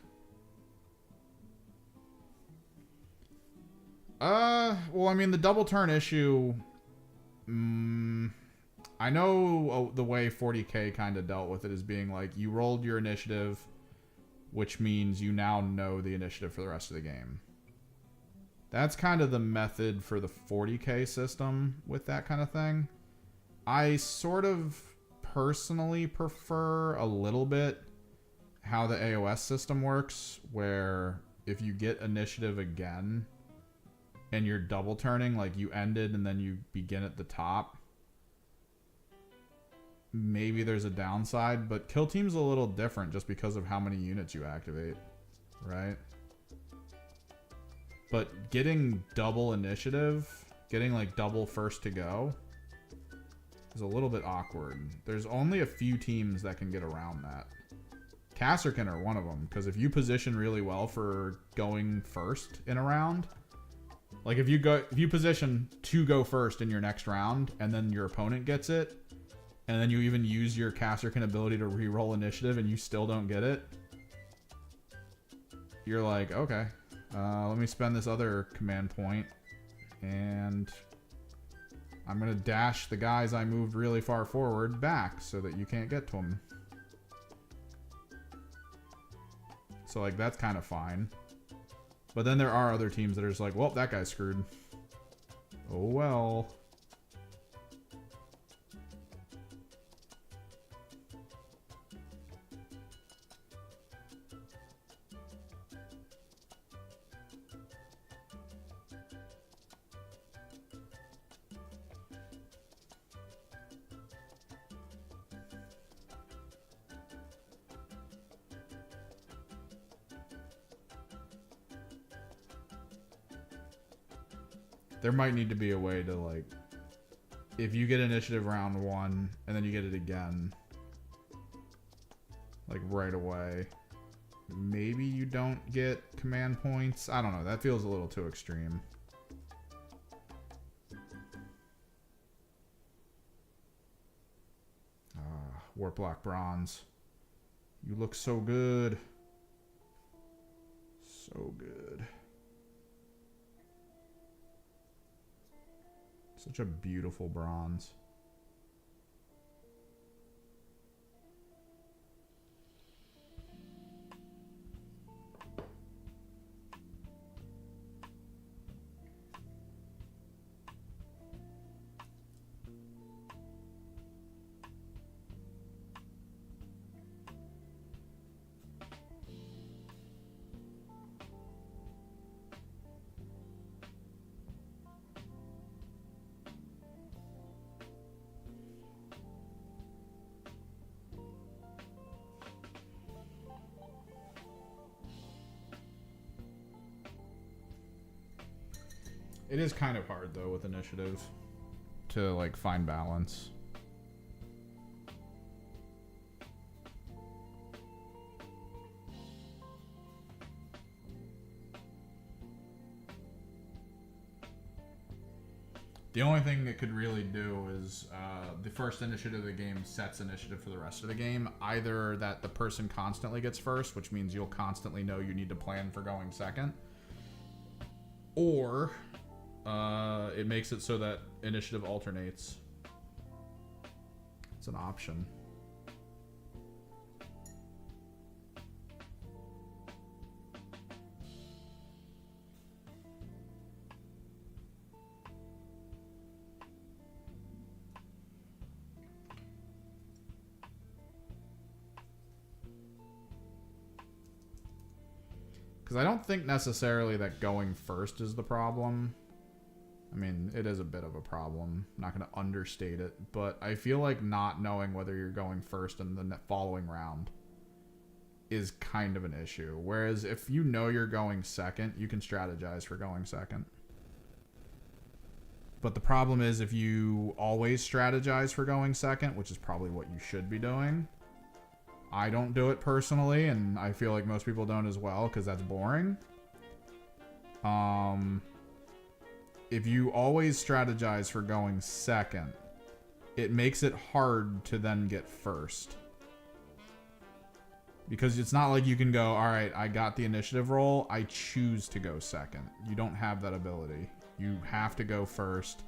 Well, I mean, the double turn issue, I know the way 40K kind of dealt with it is being like, you rolled your initiative, which means you now know the initiative for the rest of the game. That's kind of the method for the 40K system with that kind of thing. I sort of personally prefer a little bit how the AOS system works, where if you get initiative again and you're double turning, like you ended and then you begin at the top, maybe there's a downside, but Kill Team's a little different just because of how many units you activate, right? But getting double initiative, getting like double first to go, is a little bit awkward. There's only a few teams that can get around that. Kasserkin are one of them, because if you position really well for going first in a round, like if you position to go first in your next round, and then your opponent gets it, and then you even use your Kasserkin ability to re-roll initiative and you still don't get it, you're like, okay. Let me spend this other command point, and I'm going to dash the guys I moved really far forward back so that you can't get to them. So, like, that's kind of fine. But then there are other teams that are just like, well, that guy's screwed. Oh, well. There might need to be a way to, like, if you get initiative round 1 and then you get it again, like, right away, maybe you don't get command points. I don't know. That feels a little too extreme. Warp Black Bronze. You look so good. So good. Such a beautiful bronze. It is kind of hard, though, with initiative to, like, find balance. The only thing it could really do is the first initiative of the game sets initiative for the rest of the game. Either that the person constantly gets first, which means you'll constantly know you need to plan for going second, or it makes it so that initiative alternates. It's an option. Because I don't think necessarily that going first is the problem. I mean, it is a bit of a problem. I'm not going to understate it. But I feel like not knowing whether you're going first in the following round is kind of an issue. Whereas if you know you're going second, you can strategize for going second. But the problem is if you always strategize for going second, which is probably what you should be doing. I don't do it personally, and I feel like most people don't as well, because that's boring. If you always strategize for going second, it makes it hard to then get first. Because it's not like you can go, all right, I got the initiative roll, I choose to go second. You don't have that ability. You have to go first,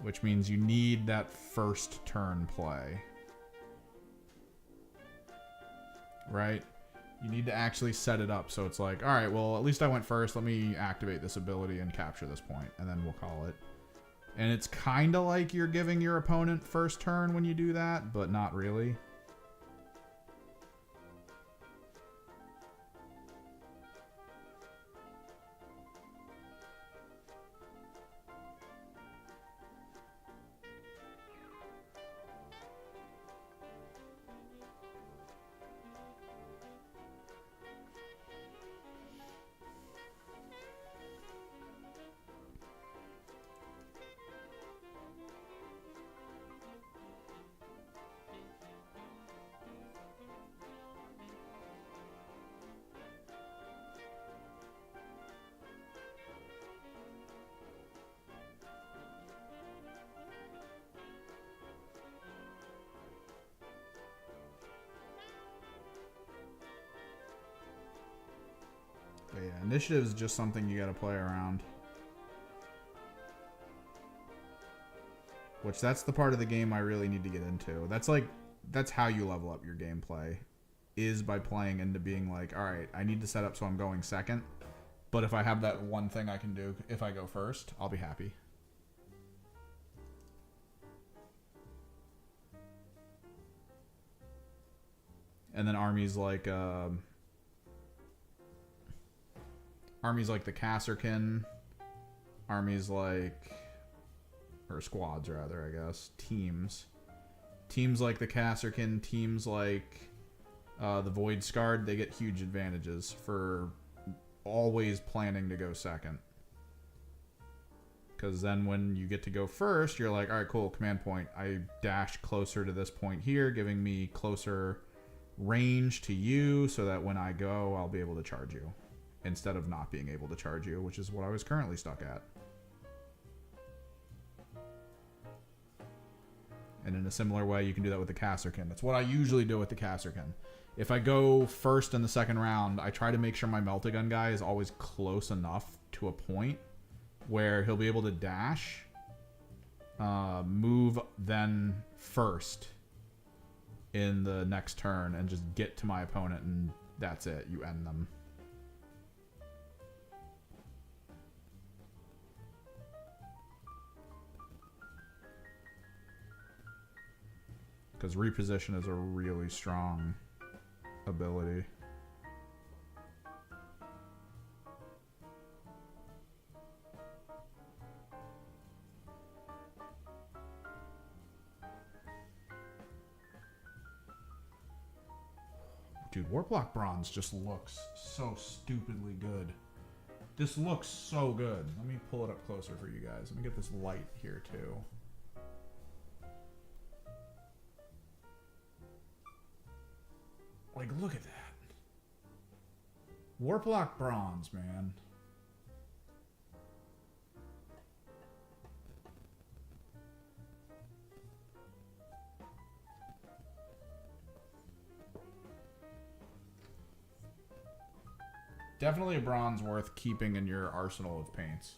which means you need that first turn play. Right? You need to actually set it up so it's like, all right, well, at least I went first. Let me activate this ability and capture this point, and then we'll call it. And it's kind of like you're giving your opponent first turn when you do that, but not really. But yeah, initiative is just something you got to play around. Which, that's the part of the game I really need to get into. That's how you level up your gameplay. Is by playing into being like, alright, I need to set up so I'm going second. But if I have that one thing I can do, if I go first, I'll be happy. And then armies like the Kasserkin, armies like, or squads rather, I guess, teams like the Kasserkin, teams like the Void Scarred, they get huge advantages for always planning to go second. Because then when you get to go first, you're like, all right, cool, command point. I dash closer to this point here, giving me closer range to you so that when I go, I'll be able to charge you. Instead of not being able to charge you, which is what I was currently stuck at. And in a similar way, you can do that with the Kasserkin. That's what I usually do with the Kasserkin. If I go first in the second round, I try to make sure my Meltagun guy is always close enough to a point where he'll be able to dash, move then first in the next turn, and just get to my opponent, and that's it. You end them. Because reposition is a really strong ability. Dude, Warplock Bronze just looks so stupidly good. This looks so good. Let me pull it up closer for you guys. Let me get this light here too. Like, look at that. Warplock Bronze, man. Definitely a bronze worth keeping in your arsenal of paints.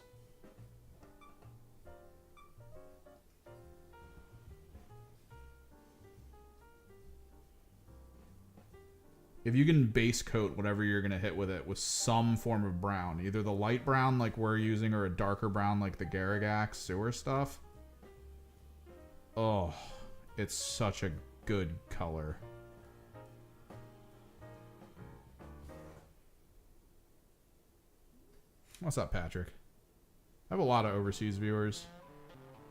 If you can base coat whatever you're going to hit with it with some form of brown, either the light brown like we're using or a darker brown like the Garrigax sewer stuff. Oh, it's such a good color. What's up, Patrick? I have a lot of overseas viewers.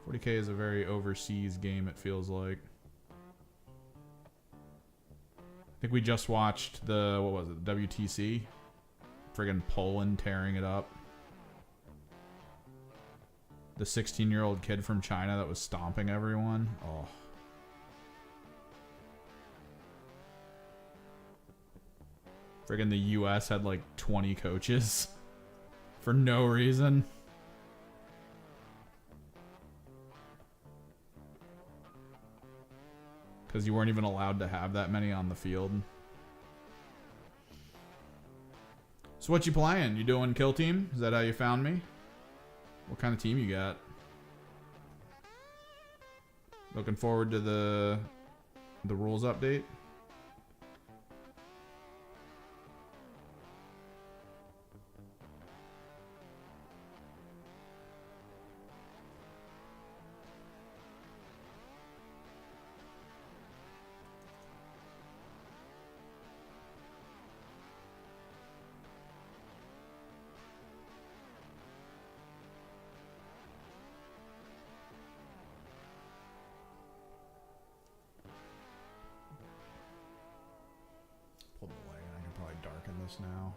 40K is a very overseas game, it feels like. I think we just watched the, what was it, WTC? Friggin' Poland tearing it up. The 16-year-old kid from China that was stomping everyone. Oh. Friggin' the US had like 20 coaches. For no reason. Because you weren't even allowed to have that many on the field. So what you playing? You doing kill team? Is that how you found me? What kind of team you got? Looking forward to the rules update. Pull the leg, I can probably darken this now.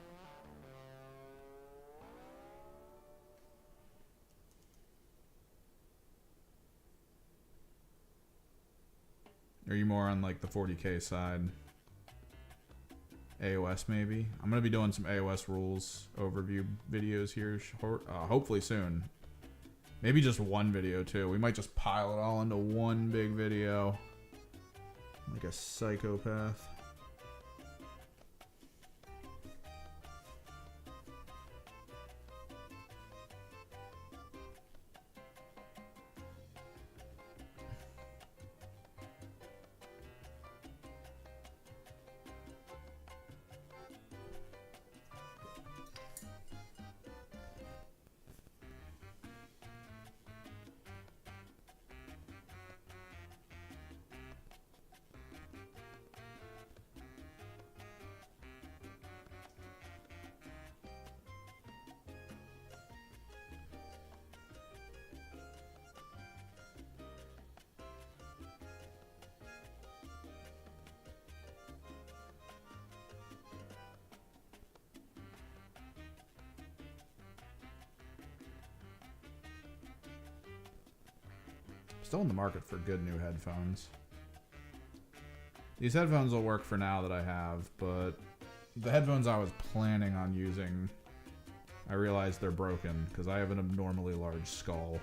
Are you more on like the 40K side? AOS maybe? I'm going to be doing some AOS rules overview videos here hopefully soon. Maybe just one video too. We might just pile it all into one big video. Like a psychopath. Still in the market for good new headphones. These headphones will work for now that I have, but the headphones I was planning on using, I realized they're broken because I have an abnormally large skull.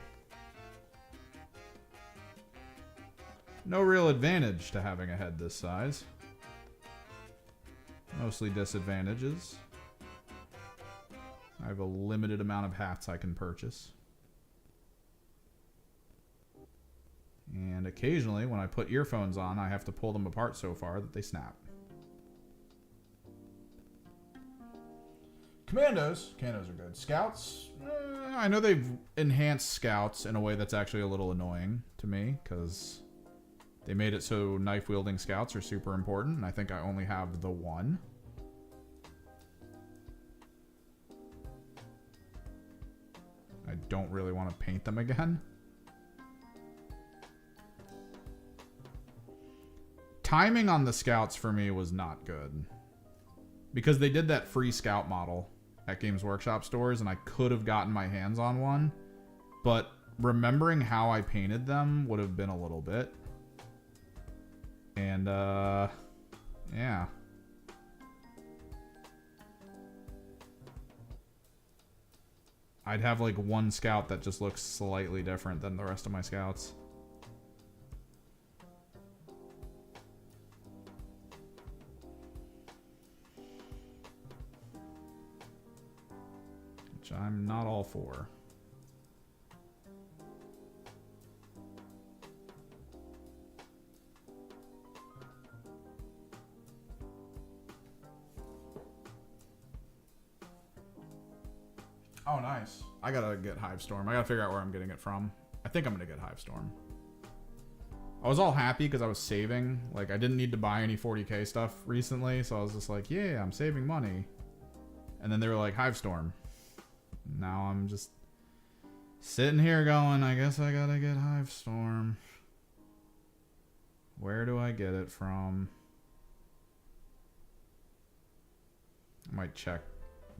No real advantage to having a head this size. Mostly disadvantages. I have a limited amount of hats I can purchase. And occasionally, when I put earphones on, I have to pull them apart so far that they snap. Commandos. Commandos are good. Scouts. I know they've enhanced Scouts in a way that's actually a little annoying to me, because they made it so knife-wielding Scouts are super important, and I think I only have the one. I don't really want to paint them again. Timing on the Scouts for me was not good. Because they did that free Scout model at Games Workshop stores, and I could have gotten my hands on one. But remembering how I painted them would have been a little bit. And, yeah. I'd have like one Scout that just looks slightly different than the rest of my Scouts. I'm not all for. Oh, nice. I gotta get Hivestorm. I gotta figure out where I'm getting it from. I think I'm gonna get Hivestorm. I was all happy because I was saving. Like, I didn't need to buy any 40k stuff recently, so I was just like, yeah, I'm saving money. And then they were like, Hivestorm. Now I'm just sitting here going, I guess I gotta get Hivestorm. Where do I get it from? I might check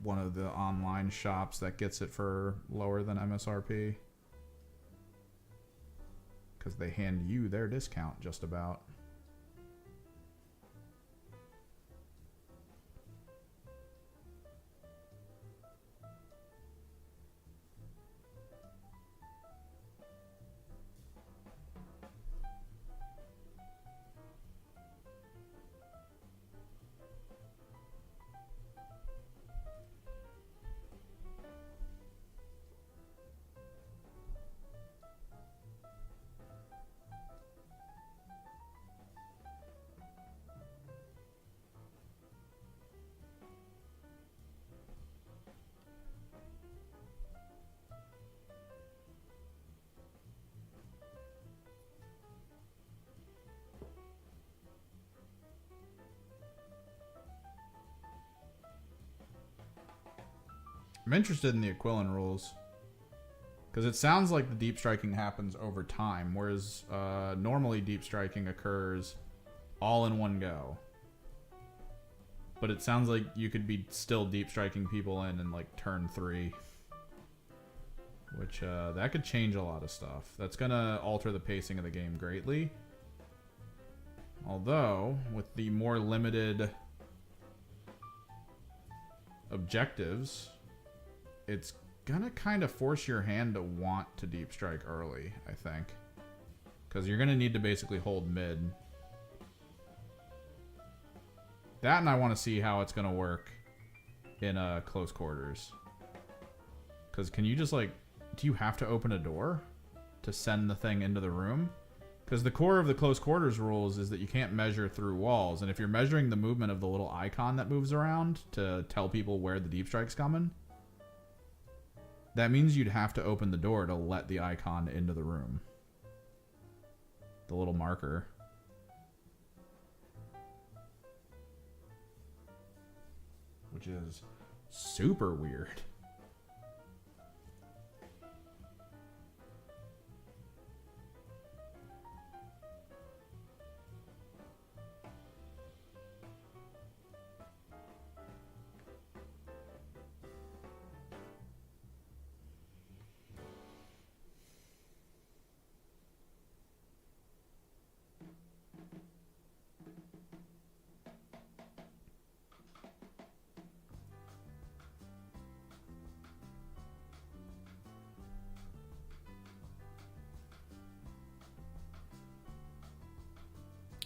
one of the online shops that gets it for lower than MSRP. Because they hand you their discount just about. I'm interested in the Aquilin rules. Because it sounds like the deep striking happens over time, whereas normally deep striking occurs all in one go. But it sounds like you could be still deep striking people in like turn 3. Which, that could change a lot of stuff. That's going to alter the pacing of the game greatly. Although, with the more limited objectives, it's gonna kind of force your hand to want to deep strike early, I think. Because you're gonna need to basically hold mid. That, and I want to see how it's gonna work in close quarters. Because can you just like, do you have to open a door to send the thing into the room? Because the core of the close quarters rules is that you can't measure through walls. And if you're measuring the movement of the little icon that moves around to tell people where the deep strike's coming, that means you'd have to open the door to let the icon into the room. The little marker. Which is super weird.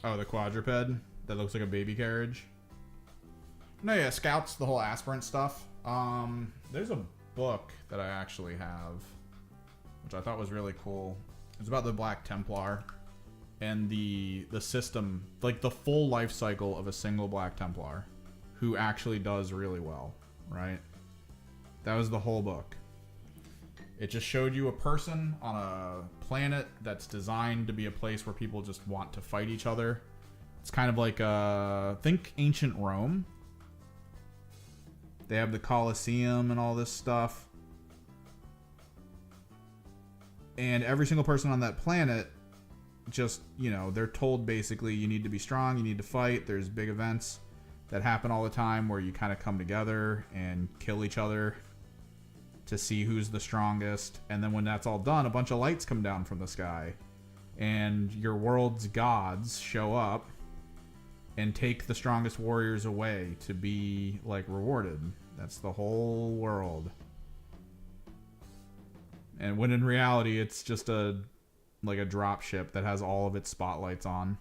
Oh, the quadruped that looks like a baby carriage. No, yeah, Scouts, the whole aspirant stuff. There's a book that I actually have, which I thought was really cool. It's about the Black Templar and the system, like the full life cycle of a single Black Templar who actually does really well, right? That was the whole book. It just showed you a person on a planet that's designed to be a place where people just want to fight each other. It's kind of like, think ancient Rome. They have the Colosseum and all this stuff. And every single person on that planet just, you know, they're told basically you need to be strong, you need to fight. There's big events that happen all the time where you kind of come together and kill each other to see who's the strongest. And then when that's all done, a bunch of lights come down from the sky and your world's gods show up and take the strongest warriors away to be like rewarded. That's the whole world. And when in reality it's just a drop ship that has all of its spotlights on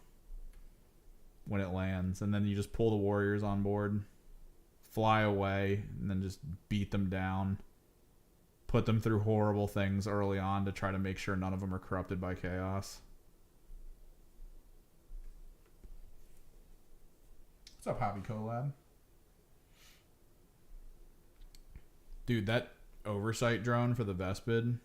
when it lands, and then you just pull the warriors on board, fly away, and then just beat them down. put them through horrible things early on to try to make sure none of them are corrupted by chaos. What's up, Hobby Collab? Dude, that oversight drone for the Vespid.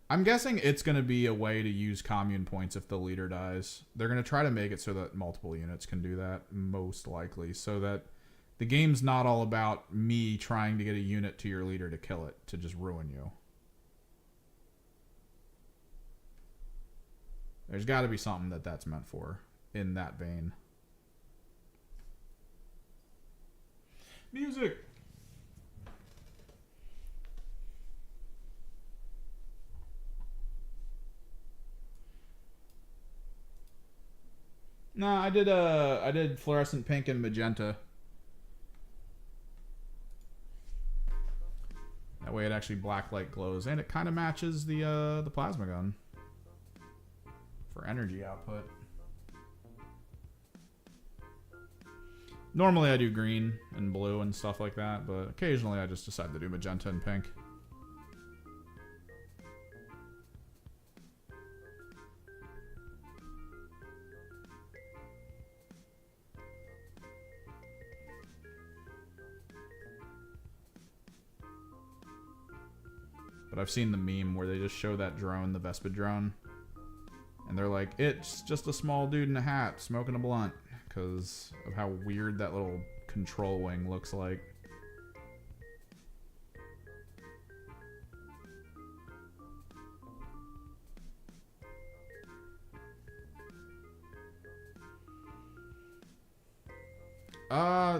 I'm guessing it's going to be a way to use commune points if the leader dies. They're going to try to make it so that multiple units can do that, most likely. So that the game's not all about me trying to get a unit to your leader to kill it, to just ruin you. There's got to be something that that's meant for in that vein. Music! No, I did fluorescent pink and magenta. That way it actually black light glows, and it kind of matches the plasma gun for energy output. Normally I do green and blue and stuff like that, but occasionally I just decide to do magenta and pink. But I've seen the meme where they just show that drone, the Vespid drone, and they're like, it's just a small dude in a hat smoking a blunt, because of how weird that little control wing looks like.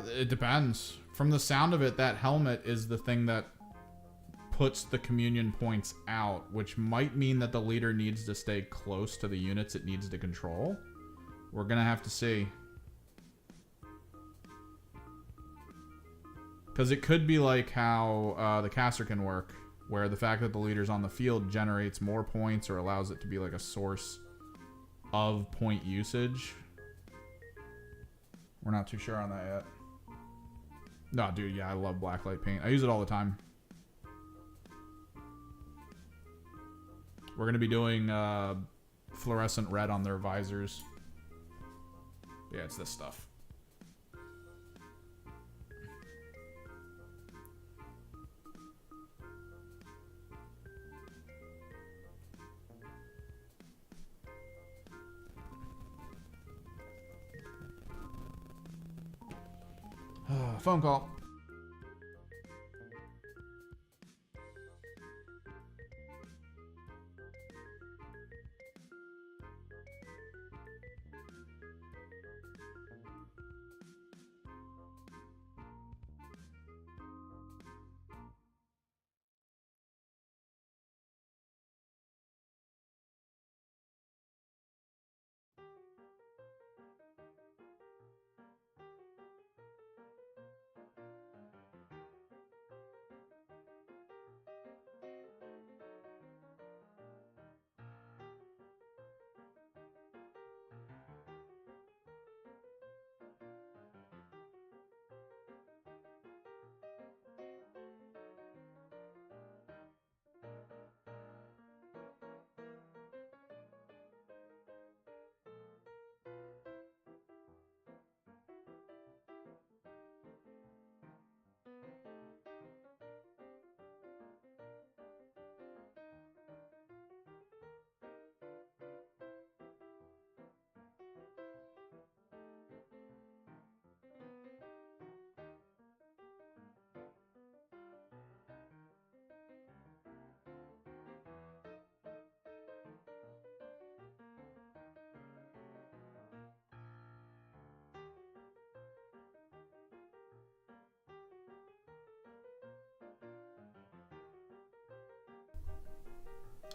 It depends. From the sound of it, that helmet is the thing that puts the communion points out, which might mean that the leader needs to stay close to the units it needs to control. We're gonna have to see. Because it could be like how the caster can work, where the fact that the leader's on the field generates more points or allows it to be like a source of point usage. We're not too sure on that yet. No, dude, yeah, I love blacklight paint. I use it all the time. We're going to be doing fluorescent red on their visors. Yeah, it's this stuff. Phone call.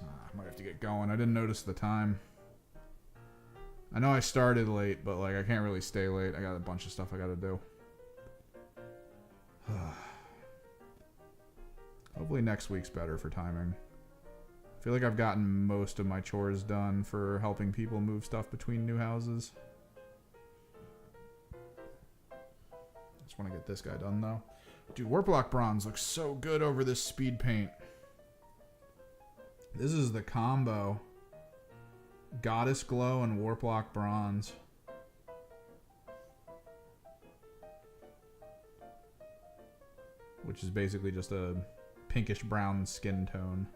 I might have to get going. I didn't notice the time. I know I started late, but like I can't really stay late. I got a bunch of stuff I gotta do. Hopefully next week's better for timing. I feel like I've gotten most of my chores done for helping people move stuff between new houses. Just want to get this guy done though. Dude, Warplock Bronze looks so good over this speed paint. This is the combo. Goddess Glow and Warplock Bronze. Which is basically just a pinkish brown skin tone.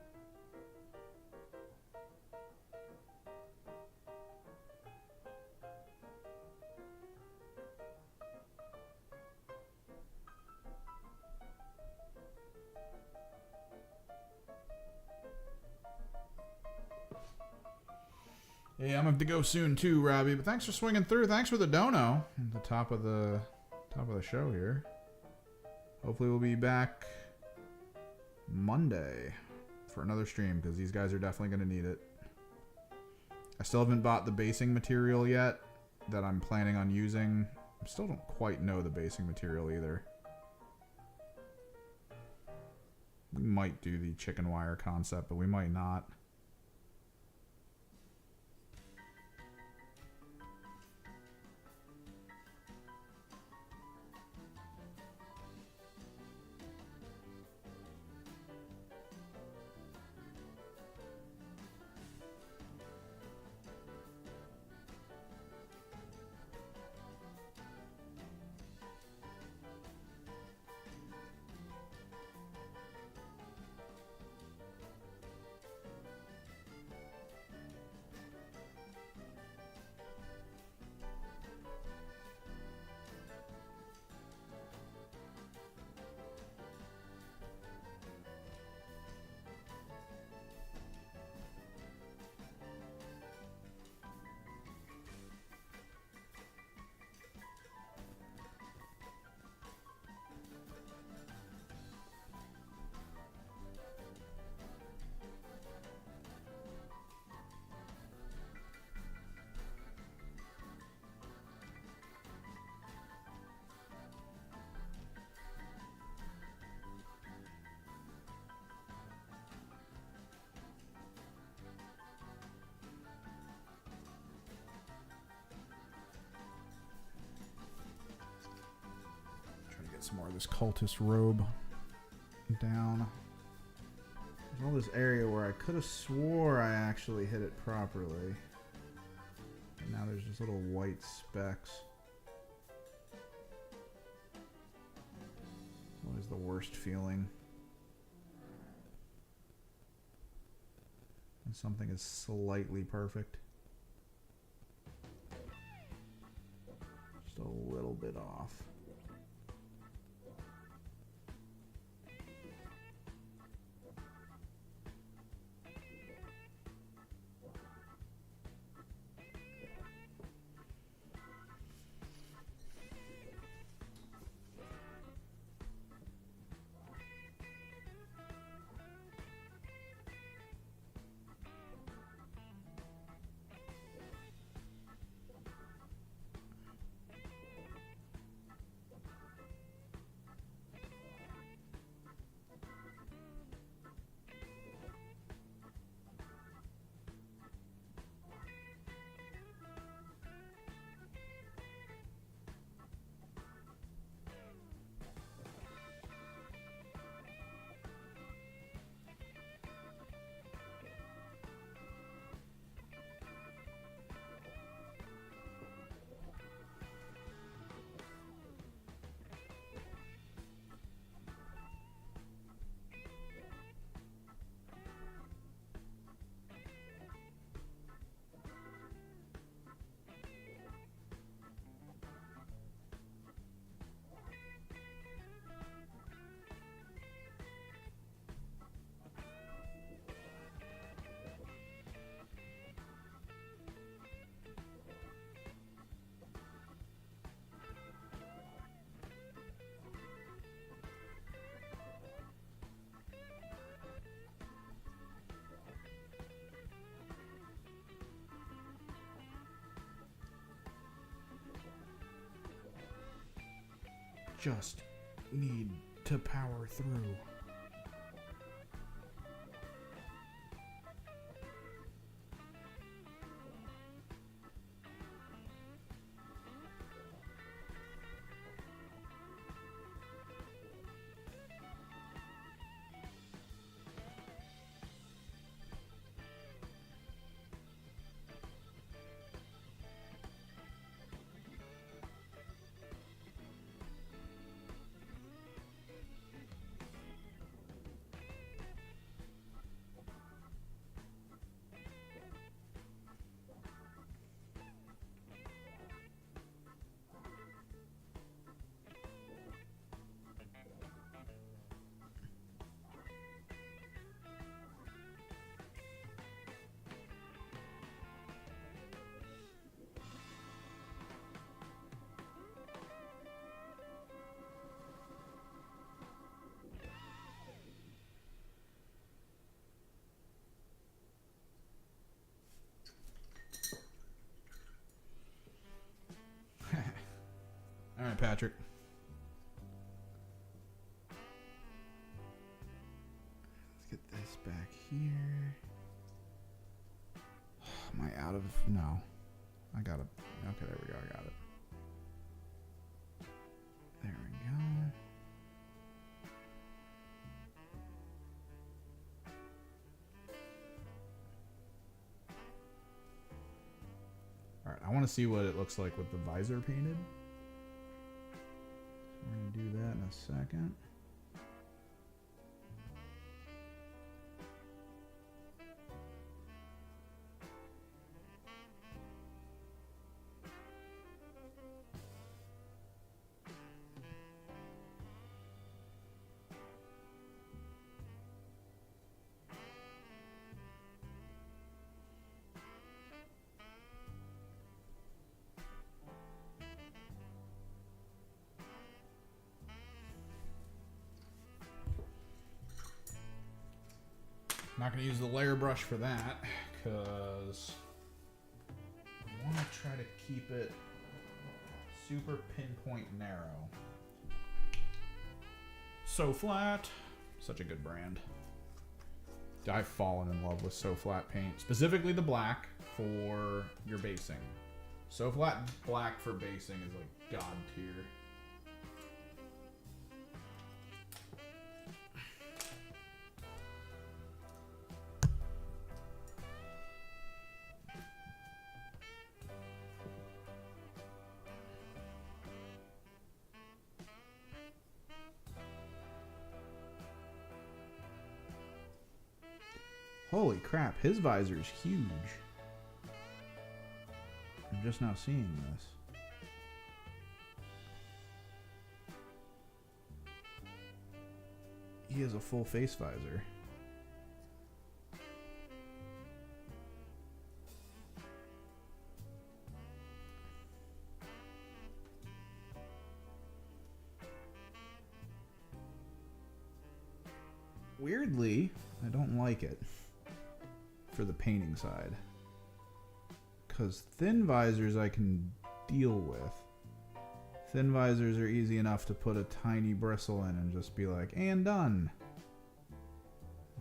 Yeah, I'm gonna have to go soon too, Robbie. But thanks for swinging through. Thanks for the dono at the top of the show here. Hopefully we'll be back Monday for another stream because these guys are definitely gonna need it. I still haven't bought the basing material yet that I'm planning on using. I still don't quite know the basing material either. We might do the chicken wire concept, but we might not. Some more of this cultist robe down. There's all this area where I could have swore I actually hit it properly. And now there's just little white specks. It's always the worst feeling when something is slightly perfect. Just a little bit off. Just need to power through. night, Patrick. Let's get this back here. Am I out of... No. I got it. Okay, there we go. I got it. There we go. Alright, I want to see what it looks like with the visor painted. We're going to do that in a second. Not going to use the layer brush for that because I want to try to keep it super pinpoint narrow. So Flat, such a good brand. I've fallen in love with So Flat paint, specifically the black for your basing. So Flat black for basing is like god tier. Holy crap, his visor's huge. I'm just now seeing this. He has a full face visor. Weirdly, I don't like it for the painting side, because thin visors I can deal with. Thin visors are easy enough to put a tiny bristle in and just be like, and done.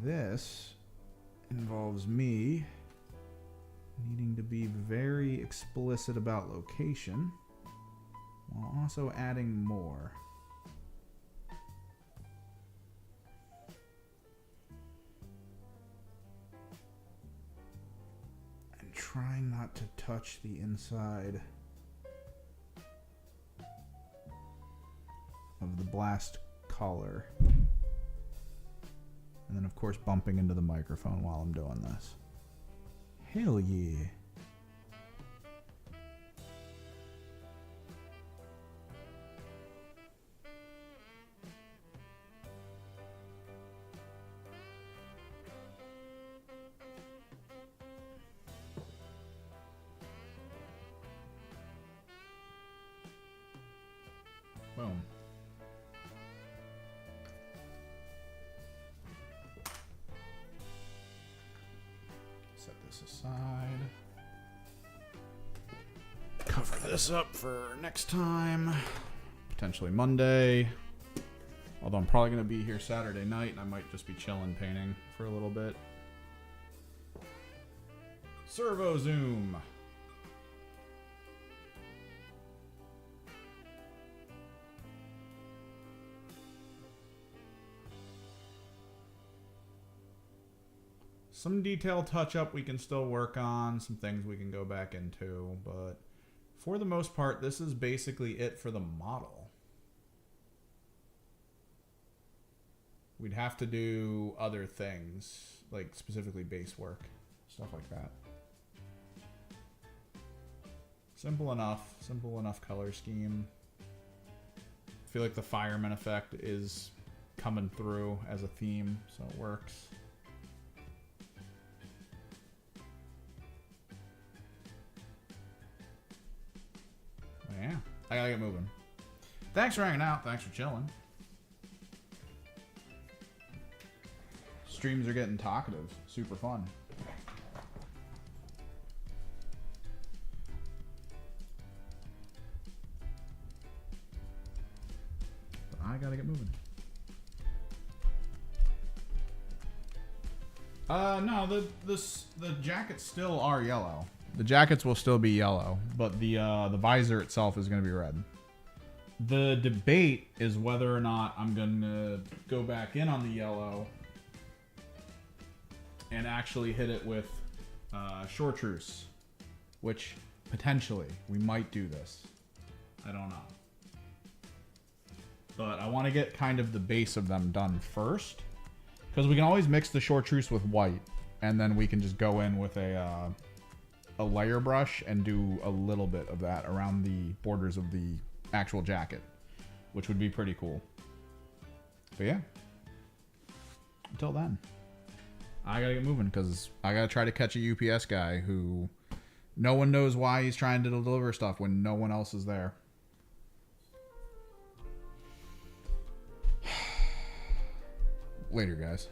This involves me needing to be very explicit about location while also adding more. Trying not to touch the inside of the blast collar. And then of course bumping into the microphone while I'm doing this. Hell yeah. Boom. Set this aside. Cover this up for next time. Potentially Monday. Although I'm probably going to be here Saturday night and I might just be chilling painting for a little bit. Servo zoom. Some detail touch-up we can still work on, some things we can go back into, but for the most part, this is basically it for the model. We'd have to do other things, like specifically base work, stuff like that. Simple enough color scheme. I feel like the fireman effect is coming through as a theme, so it works. Yeah, I gotta get moving. Thanks for hanging out. Thanks for chilling. Streams are getting talkative. Super fun. gotta get moving. No, the jackets still are yellow. The jackets will still be yellow, but the visor itself is gonna be red. The debate is whether or not I'm gonna go back in on the yellow and actually hit it with chartreuse, which potentially we might do this. I don't know. But I want to get kind of the base of them done first, because we can always mix the chartreuse with white, and then we can just go in with a layer brush and do a little bit of that around the borders of the actual jacket, which would be pretty cool. But yeah, until then, I gotta get moving because I gotta try to catch a UPS guy who no one knows why he's trying to deliver stuff when no one else is there. Later, guys.